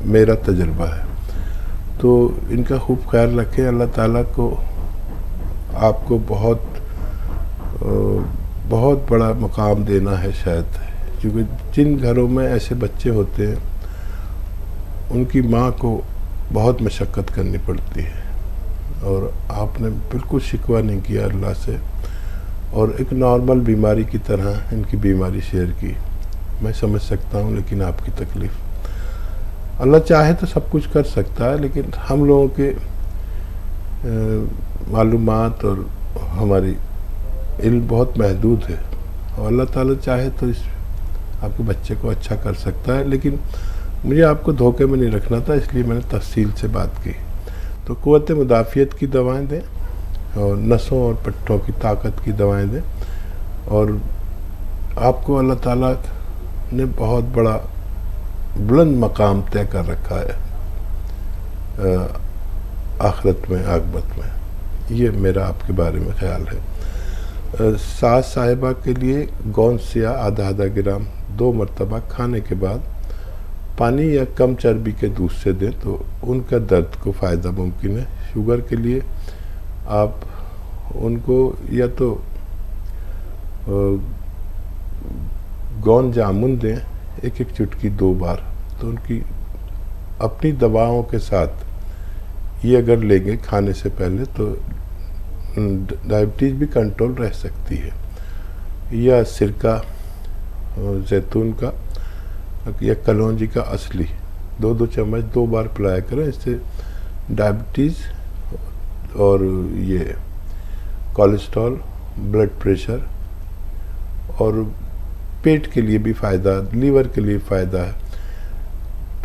मेरा तजुर्बा है। तो इनका खूब ख्याल रखें। अल्लाह ताला को आपको बहुत बड़ा मुकाम देना है शायद, क्योंकि जिन घरों में ऐसे बच्चे होते हैं उनकी माँ को बहुत मशक्क़त करनी पड़ती है, और आपने बिल्कुल शिकवा नहीं किया अल्लाह से, और एक नॉर्मल बीमारी की तरह इनकी बीमारी शेयर की। मैं समझ सकता हूँ लेकिन आपकी तकलीफ़, अल्लाह चाहे तो सब कुछ कर सकता है, लेकिन हम लोगों के मालूमात और हमारी इल्म बहुत महदूद है, और अल्लाह ताला चाहे तो इस आपके बच्चे को अच्छा कर सकता है। लेकिन मुझे आपको धोखे में नहीं रखना था, इसलिए मैंने तफसील से बात की। तो क़ुव्वत मुदाफ़ियत की दवाएं दें और नसों और पट्टों की ताकत की दवाएं दें, और आपको अल्लाह ताला ने बहुत बड़ा बुलंद मकाम तय कर रखा है आखिरत में, आक़िबत में। ये मेरा आपके बारे में ख्याल है। सास साहिबा के लिए गोंद सिया आधा ग्राम 2 मरतबा खाने के बाद पानी या कम चर्बी के दूध से दें तो उनका दर्द को फ़ायदा मुमकिन है। शुगर के लिए आप उनको या तो गोंद जामुन दें 1-1 चुटकी 2 बार, तो उनकी अपनी दवाओं के साथ ये अगर लेंगे खाने से पहले तो डायबिटीज़ भी कंट्रोल रह सकती है। या सिरका जैतून का या कलौंजी का असली 2-2 चम्मच 2 बार पिलाया करें, इससे डायबिटीज़ और ये कोलेस्ट्रॉल, ब्लड प्रेशर और पेट के लिए भी फ़ायदा, लीवर के लिए फ़ायदा है।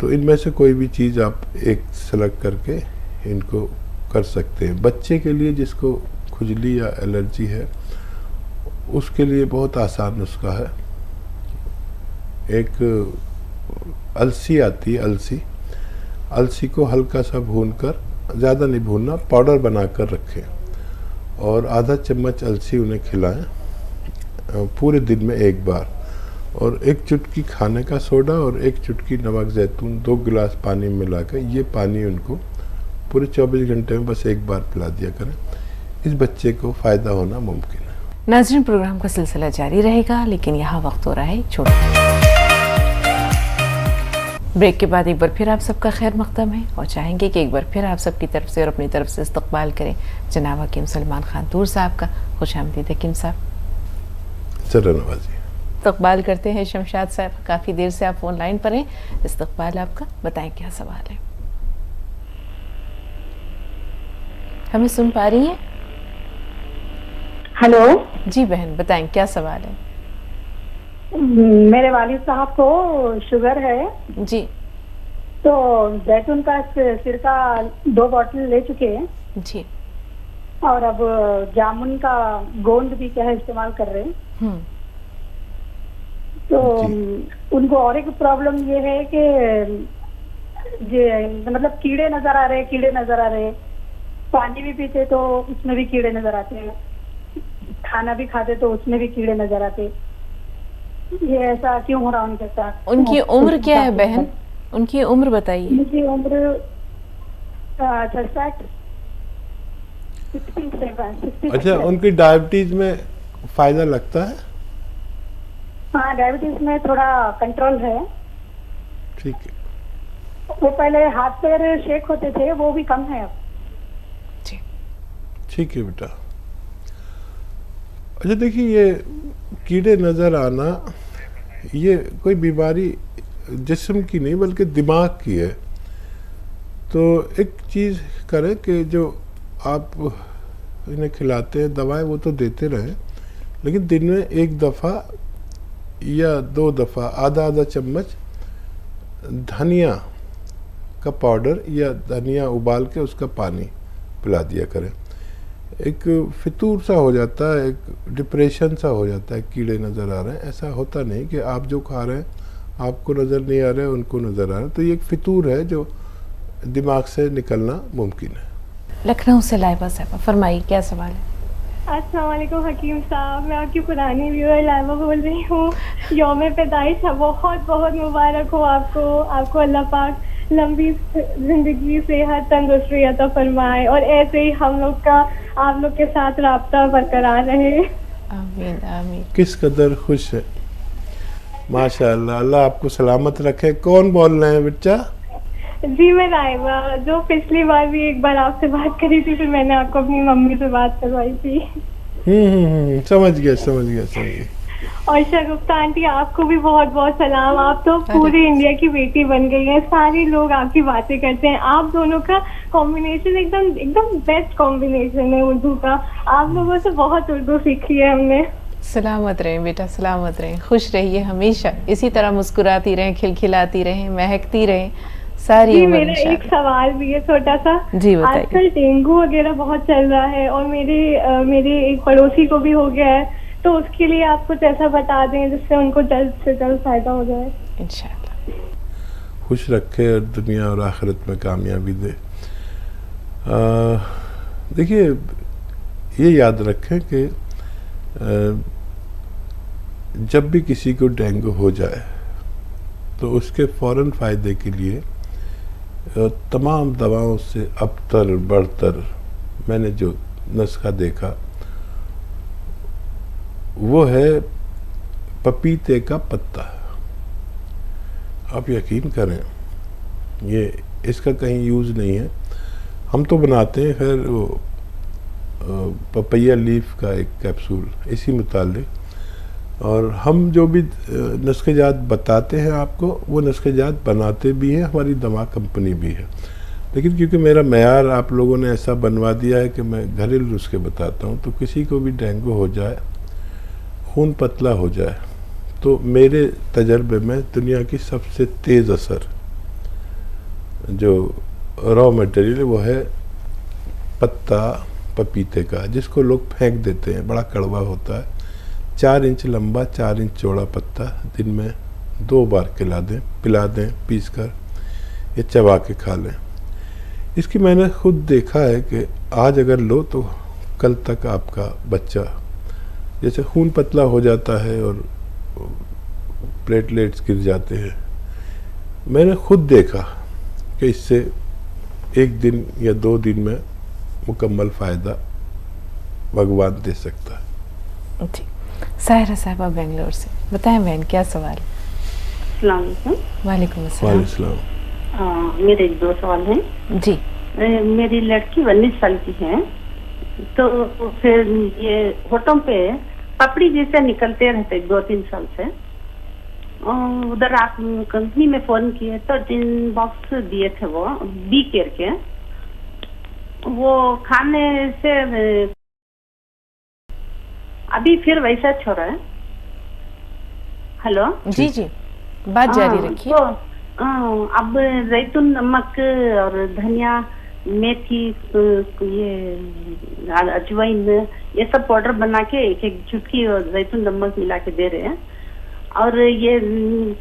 तो इनमें से कोई भी चीज़ आप एक सेलेक्ट करके इनको कर सकते हैं। बच्चे के लिए जिसको खुजली या एलर्जी है उसके लिए बहुत आसान नुस्खा है। एक अलसी आती है, अलसी को हल्का सा भूनकर, ज़्यादा नहीं भूनना, पाउडर बनाकर रखें और आधा चम्मच अलसी उन्हें खिलाएं पूरे दिन में 1 बार, और 1 चुटकी खाने का सोडा और 1 चुटकी नमक जैतून 2 गिलास पानी में मिलाकर ये पानी उनको पूरे 24 घंटे में बस 1 बार पिला दिया करें। इस बच्चे को फ़ायदा होना मुमकिन है। नाज़रीन, प्रोग्राम का सिलसिला जारी रहेगा, लेकिन यहाँ वक्त हो रहा है छोटा ब्रेक। के बाद एक बार फिर आप सबका खैर मक़दम है और चाहेंगे कि एक बार फिर आप सबकी तरफ से और अपनी तरफ से इस्तक़बाल करें जनाब हकीम सलमान खान तूर साहब का। खुशामदीद हकीम साहब। चलो नवाजी। इस्तक़बाल करते हैं शमशाद साहब, काफ़ी देर से आप फ़ोन लाइन पर हैं, इस्तक़बाल आपका, बताएं क्या सवाल है। हमें सुन पा रही हैं? हेलो जी बहन, बताएं क्या सवाल है। मेरे वालिद साहब को शुगर है जी, तो जैतून का सिरका 2 बॉटल ले चुके हैं जी, और अब जामुन का गोंद भी क्या है इस्तेमाल कर रहे हैं। तो उनको और एक प्रॉब्लम ये है कि मतलब कीड़े नजर आ रहे, पानी भी पीते तो उसमें भी कीड़े नजर आते हैं, खाना भी खाते तो उसमें भी कीड़े नजर आते। ये ऐसा क्यों हो रहा उनके साथ? उनकी उम्र क्या है बहन? उनकी उम्र बताइए। उनकी उम्र 67। अच्छा, उनकी डायबिटीज में फायदा लगता है? हाँ, डायबिटीज में थोड़ा कंट्रोल है। ठीक है। वो पहले हाथ पैर शेक होते थे, वो भी कम है अब। ठीक है बेटा। अच्छा देखिए, ये कीड़े नज़र आना ये कोई बीमारी जिस्म की नहीं बल्कि दिमाग की है। तो एक चीज़ करें कि जो आप इन्हें खिलाते हैं दवाएं वो तो देते रहें, लेकिन दिन में 1 दफ़ा या 2 दफ़ा आधा चम्मच धनिया का पाउडर या धनिया उबाल के उसका पानी पिला दिया करें। एक फितूर सा हो जाता है, एक डिप्रेशन सा हो जाता है, कीड़े नज़र आ रहे हैं। ऐसा होता नहीं कि आप जो खा रहे हैं आपको नज़र नहीं आ रहे, उनको नज़र आ रहे हैं। तो ये एक फितूर है जो दिमाग से निकलना मुमकिन है। लखनऊ से लाइबा साहब, फरमाइए क्या सवाल है। अस्सलाम वालेकुम हकीम साहब, मैं आपकी पुरानी व्यूअर लाइबा बोल रही हूँ। यौम पैदाइश बहुत बहुत मुबारक हो आपको अल्लाह पाक लंबी जिंदगी, सेहत, तंदुरुस्ती अता फरमाए और ऐसे ही हम लोग का आप लोग के साथ राब्ता बरकरार रहे। आमीन आमीन। किस कदर खुश है, माशाअल्लाह। अल्लाह आपको सलामत रखे। कौन बोल रहे हैं बच्चा? जी मैं लाइबा, जो पिछली बार भी एक बार आपसे बात करी थी, फिर मैंने आपको अपनी मम्मी से बात करवाई थी। समझ गया। और शगुफ्ता आंटी आपको भी बहुत बहुत सलाम। आप तो पूरे इंडिया की बेटी बन गई हैं। सारे लोग आपकी बातें करते हैं। आप दोनों का कॉम्बिनेशन एकदम बेस्ट कॉम्बिनेशन है उर्दू का। आप लोगों से बहुत उर्दू सीखी है हमने। सलामत रहें बेटा, सलामत रहें, खुश रहिए हमेशा, इसी तरह मुस्कुराती रहें, खिलखिलाती रहें, महकती रहें सारी उम्र। मेरा एक सवाल भी है छोटा सा। जी बताइए। आजकल डेंगू वगैरह बहुत चल रहा है और मेरे एक पड़ोसी को भी हो गया है, तो उसके लिए आप कुछ ऐसा बता दें जिससे उनको जल्द से जल्द फायदा हो जाए। इंशाल्लाह। खुश रखे और दुनिया और आखिरत में कामयाबी दे। देखिए, ये याद रखें कि जब भी किसी को डेंगू हो जाए तो उसके फ़ौरन फ़ायदे के लिए तमाम दवाओं से अबतर बढ़तर मैंने जो नुस्खा देखा वो है पपीते का पत्ता। आप यकीन करें, ये इसका कहीं यूज़ नहीं है, हम तो बनाते हैं खैर वो पपैया लीफ का एक कैप्सूल इसी मुतालिक, और हम जो भी नुस्खेजात बताते हैं आपको वो नुस्खेजात बनाते भी हैं, हमारी दवा कंपनी भी है। लेकिन क्योंकि मेरा मेयार आप लोगों ने ऐसा बनवा दिया है कि मैं घरेलू नुस्खे बताता हूँ, तो किसी को भी डेंगू हो जाए, खून पतला हो जाए, तो मेरे तजर्बे में दुनिया की सबसे तेज़ असर जो रॉ मटेरियल है वो है पत्ता पपीते का, जिसको लोग फेंक देते हैं, बड़ा कड़वा होता है। 4 इंच लंबा 4 इंच चौड़ा पत्ता दिन में 2 बार पिला दें पीस कर, या चबा के खा लें। इसकी मैंने खुद देखा है कि आज अगर लो तो कल तक आपका बच्चा, जैसे खून पतला हो जाता है और प्लेटलेट्स गिर जाते हैं, मैंने खुद देखा कि इससे 1 दिन या 2 दिन में मुकम्मल फ़ायदा भगवान दे सकता है। जी, साहिरा साहबा बेंगलोर से, बताएं बहन क्या सवाल? अस्सलाम वालेकुम। वालेकुम अस्सलाम। मेरे 2 सवाल हैं जी। मेरी लड़की 19 साल की है, तो फिर ये होठों पे पपड़ी जैसे निकलते रहते 2-3 साल से। उधर आप कंपनी में फोन किए तो 3 बॉक्स दिए थे वो बी केयर के, वो खाने से अभी फिर वैसा छोड़ा है। हेलो जी जी, बात जारी रखिए। तो अब जैतून नमक और धनिया मेथी ये अजवाइन ये सब पाउडर बना के 1-1 चुटकी जैतून नमक मिला के दे रहे हैं। और ये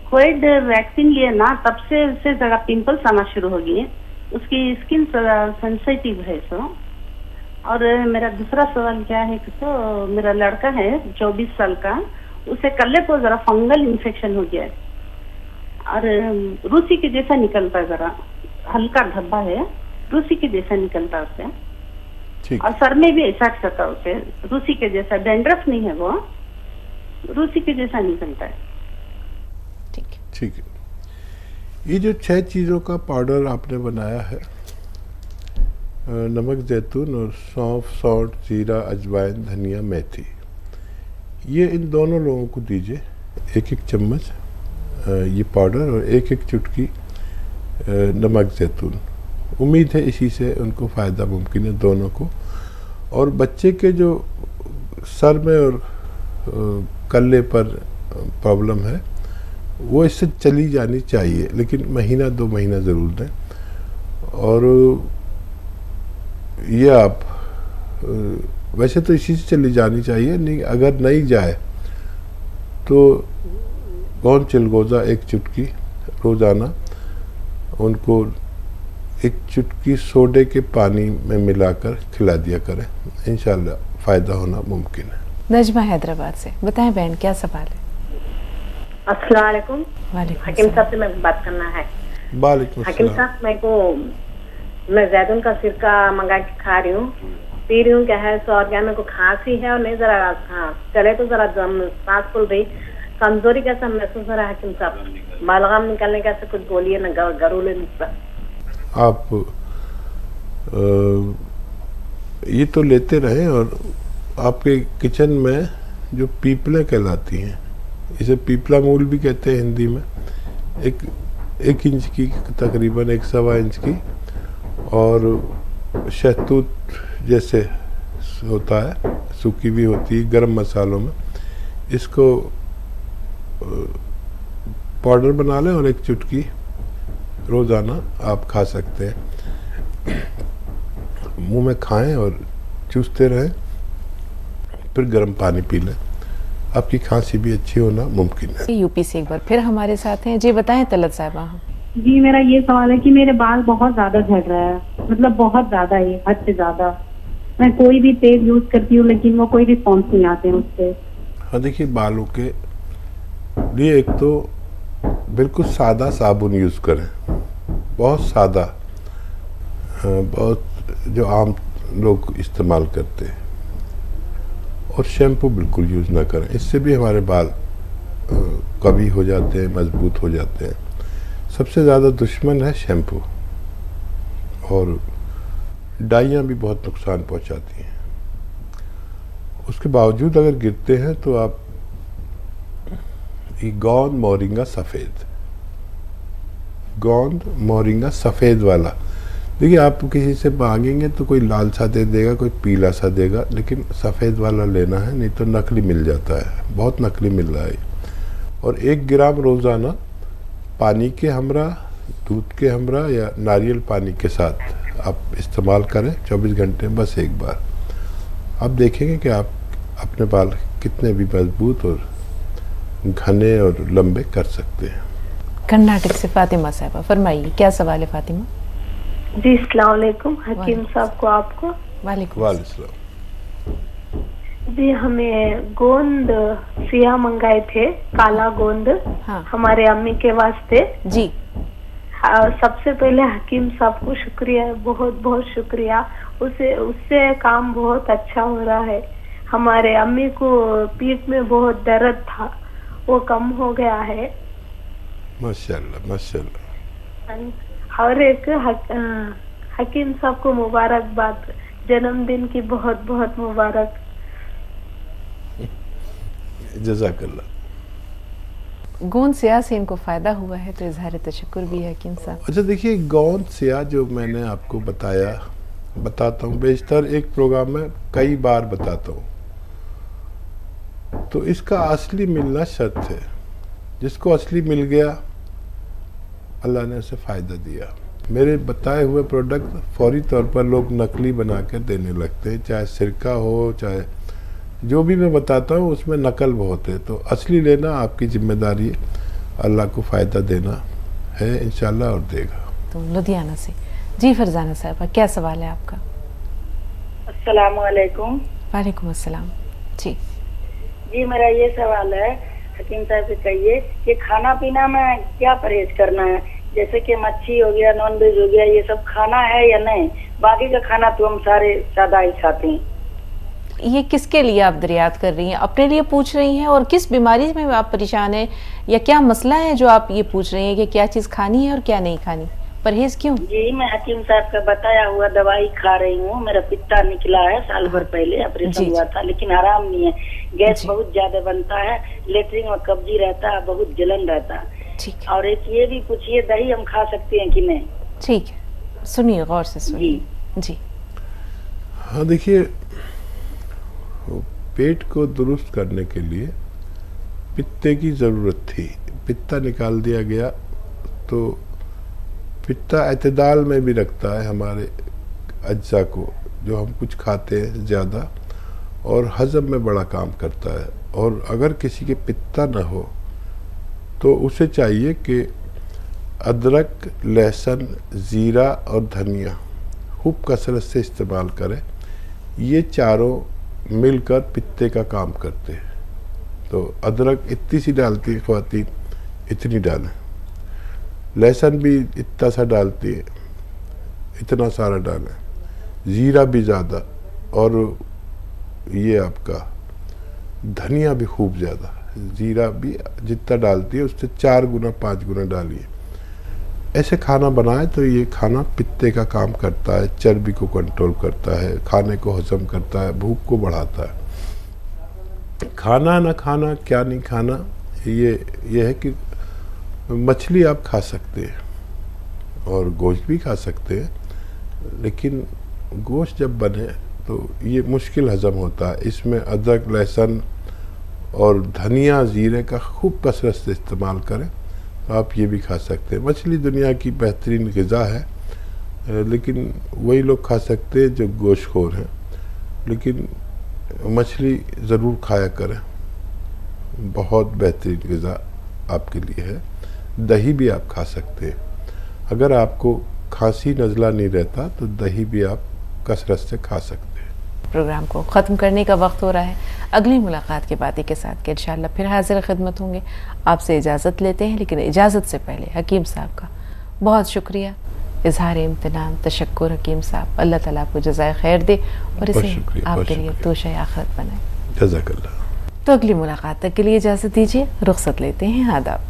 कोविड वैक्सीन लिए ना, तब से उससे जरा पिंपल्स आना शुरू हो गई, उसकी स्किन सेंसिटिव है सो। और मेरा दूसरा सवाल क्या है कि तो मेरा लड़का है 24 साल का, उसे कल्ले को जरा फंगल इन्फेक्शन हो गया है और रूसी के जैसा निकलता है, जरा हल्का धब्बा है, रूसी के जैसा निकलता है उसे। और सर में भी ऐसा करता है उसे, रूसी के जैसा, डेंड्रफ नहीं है वो, रूसी के जैसा निकलता है। ठीक है। ये जो 6 चीज़ों का पाउडर आपने बनाया है, नमक, जैतून और सौंफ, सौंठ, जीरा, अजवाइन, धनिया, मेथी, ये इन दोनों लोगों को दीजिए 1-1 चम्मच ये पाउडर और 1-1 चुटकी नमक जैतून। उम्मीद है इसी से उनको फ़ायदा मुमकिन है दोनों को। और बच्चे के जो सर में और कल्ले पर प्रॉब्लम है वो इससे चली जानी चाहिए, लेकिन 1-2 महीना ज़रूर दें। और ये आप वैसे तो इसी से चली जानी चाहिए, नहीं अगर नहीं जाए तो गौन चिलगोज़ा 1 चुटकी रोज़ाना उनको 1 चुटकी सोडे के पानी में मिलाकर खिला दिया करें, इंशाल्लाह फ़ायदा होना मुमकिन है। नजमा हैदराबाद से, बताएं बहन क्या सवाल है? अस्सलाम वालेकुम। हकीम साहब से मैं बात करना है। वालेकुम हकीम साहब, मैं जैतून का सिरका मंगा के खा रही हूँ, पी रही हूँ, क्या है सो, और क्या मेरे को खांसी है और नहीं जरा चले तो जरा सांस फूल रही, कमजोरी कैसा महसूस हो रहा है हकीम साहब, बालगाम निकालने कैसे कुछ बोलिए ना, गरूले आप ये तो लेते रहें और आपके किचन में जो पीपलें कहलाती हैं, इसे पीपला मूल भी कहते हैं हिंदी में, एक इंच की तकरीबन 1.25 इंच की, और शहतूत जैसे होता है, सूखी भी होती है गरम मसालों में, इसको पाउडर बना लें और 1 चुटकी रोज़ाना आप खा सकते हैं। मुंह में खाएं और चूसते रहें, फिर गर्म पानी पी लें, आपकी खांसी भी अच्छी होना मुमकिन है। यूपी से एक बार फिर हमारे साथ हैं। जी बताएं तलत साहिबा। जी मेरा ये सवाल है कि मेरे बाल बहुत ज्यादा झड़ रहा है, मतलब बहुत ज्यादा ही, हद से ज्यादा। मैं कोई भी तेल यूज करती हूँ लेकिन वो कोई रिस्पॉन्स नहीं आते हैं उससे। हाँ देखिए, बालों के लिए एक तो बिल्कुल सादा साबुन यूज़ करें, बहुत सादा, बहुत जो आम लोग इस्तेमाल करते हैं, और शैम्पू बिल्कुल यूज़ ना करें, इससे भी हमारे बाल कभी हो जाते हैं, मजबूत हो जाते हैं। सबसे ज़्यादा दुश्मन है शैम्पू, और डाइयाँ भी बहुत नुकसान पहुंचाती हैं। उसके बावजूद अगर गिरते हैं तो आप गोंद मोरिंगा सफ़ेद, गोंद मोरिंगा सफ़ेद वाला, देखिए आप किसी से मांगेंगे तो कोई लाल सा दे देगा, कोई पीला सा देगा, लेकिन सफ़ेद वाला लेना है, नहीं तो नकली मिल जाता है, बहुत नकली मिल रहा है। और 1 ग्राम रोज़ाना पानी के हमरा, दूध के हमरा या नारियल पानी के साथ आप इस्तेमाल करें 24 घंटे में बस एक बार। आप देखेंगे कि आप अपने बाल कितने भी मजबूत और घने और लंबे कर सकते हैं। कर्नाटक से फातिमा साहिबा, फरमाइए क्या सवाल है फातिमा? जी अस्सलाम वालेकुम हकीम साहब को, आपको वालेकुम। जी हमें गोंद सिया मंगाए थे, काला गोंद, हाँ। हमारे अम्मी के वास्ते। जी सबसे पहले हकीम साहब को शुक्रिया, बहुत बहुत शुक्रिया, उससे काम बहुत अच्छा हो रहा है। हमारे अम्मी को पीठ में बहुत दर्द था, वो कम हो गया है माशाल्लाह माशाल्लाह। और एक हकीम साहब को मुबारकबाद, जन्मदिन की बहुत बहुत मुबारक। जज़ाकल्लाह। गोंद स्याह से इनको फ़ायदा हुआ है तो इजहार तशक्कुर भी है हकीम साहब। अच्छा देखिए, गोंद स्याह जो मैंने आपको बताता हूँ, बेशतर एक प्रोग्राम में कई बार बताता हूँ, तो इसका असली मिलना शर्त है। जिसको असली मिल गया, अल्लाह ने उसे फ़ायदा दिया। मेरे बताए हुए प्रोडक्ट फौरी तौर पर लोग नकली बना कर देने लगते हैं, चाहे सिरका हो, चाहे जो भी मैं बताता हूँ उसमें नकल बहुत है। तो असली लेना आपकी जिम्मेदारी है, अल्लाह को फ़ायदा देना है इंशाल्लाह, और देगा। तो लुधियाना से जी फरजाना साहिबा, क्या सवाल है आपका? अस्सलाम वालेकुम। वालेकुम अस्सलाम। जी जी मेरा ये सवाल है, हकीम साहब से कहिए कि खाना पीना में क्या परहेज करना है? जैसे कि मच्छी हो गया, नॉन वेज हो गया, ये सब खाना है या नहीं? बाकी का खाना तो हम सारे सादा ही खाते हैं। ये किसके लिए आप दरियात कर रही हैं? अपने लिए पूछ रही हैं, और किस बीमारी में आप परेशान हैं, या क्या मसला है जो आप ये पूछ रही हैं कि क्या चीज़ खानी है और क्या नहीं खानी? परहेज क्यों? जी मैं हकीम साहब का बताया हुआ दवाई खा रही हूँ। मेरा पित्ता निकला है, साल भर पहले ऑपरेशन हुआ था, लेकिन आराम नहीं है। गैस बहुत ज्यादा बनता है, लेटरिन में कब्जी रहता है, बहुत जलन रहता है। और एक ये भी पूछिए, दही हम खा सकते हैं कि नहीं? ठीक है, सुनिए गौर से सुनिए। जी हाँ देखिए, पेट को दुरुस्त करने के लिए पित्ते की ज़रूरत थी, पित्ता निकाल दिया गया। तो पित्ता एतदाल में भी रखता है हमारे अज्जा को, जो हम कुछ खाते हैं ज़्यादा, और हज़म में बड़ा काम करता है। और अगर किसी के पित्ता न हो तो उसे चाहिए कि अदरक, लहसुन, ज़ीरा और धनिया खूब कसरत से इस्तेमाल करें। ये चारों मिलकर पित्ते का काम करते हैं। तो अदरक इतनी सी डालती है ख़वातीन, इतनी डालें। लहसुन भी इतना सा डालती है, इतना सारा डालें। ज़ीरा भी ज़्यादा, और ये आपका धनिया भी खूब ज़्यादा। ज़ीरा भी जितना डालती है उससे 4 गुना 5 गुना डालिए। ऐसे खाना बनाए तो ये खाना पित्ते का काम करता है, चर्बी को कंट्रोल करता है, खाने को हजम करता है, भूख को बढ़ाता है। खाना ना खाना, क्या नहीं खाना, ये है कि मछली आप खा सकते हैं और गोश्त भी खा सकते हैं, लेकिन गोश्त जब बने तो ये मुश्किल हज़म होता है। इसमें अदरक, लहसुन और धनिया, ज़ीरे का खूब कसरत से इस्तेमाल करें तो आप ये भी खा सकते हैं। मछली दुनिया की बेहतरीन ग़िज़ा है, लेकिन वही लोग खा सकते हैं जो गोश्तखोर हैं, लेकिन मछली ज़रूर खाया करें, बहुत बेहतरीन ग़िज़ा आपके लिए है। दही भी आप खा सकते हैं। अगर आपको खांसी नज़ला नहीं रहता तो दही भी आप कसरत से खा सकते हैं। प्रोग्राम को ख़त्म करने का वक्त हो रहा है। अगली मुलाकात के बाद के साथ के इंशाअल्लाह फिर हाजिर खिदमत होंगे। आपसे इजाज़त लेते हैं, लेकिन इजाज़त से पहले हकीम साहब का बहुत शुक्रिया, इजहार इम्तिनान, तशक्कुर हकीम साहब। अल्लाह ताला आपको जज़ाए खैर दे और इसे आपके लिए तोशे आखिरत बनाए। जज़ाकल्लाह। तो अगली मुलाकात तक के लिए इजाज़त दीजिए, रुखसत लेते हैं, आदाब।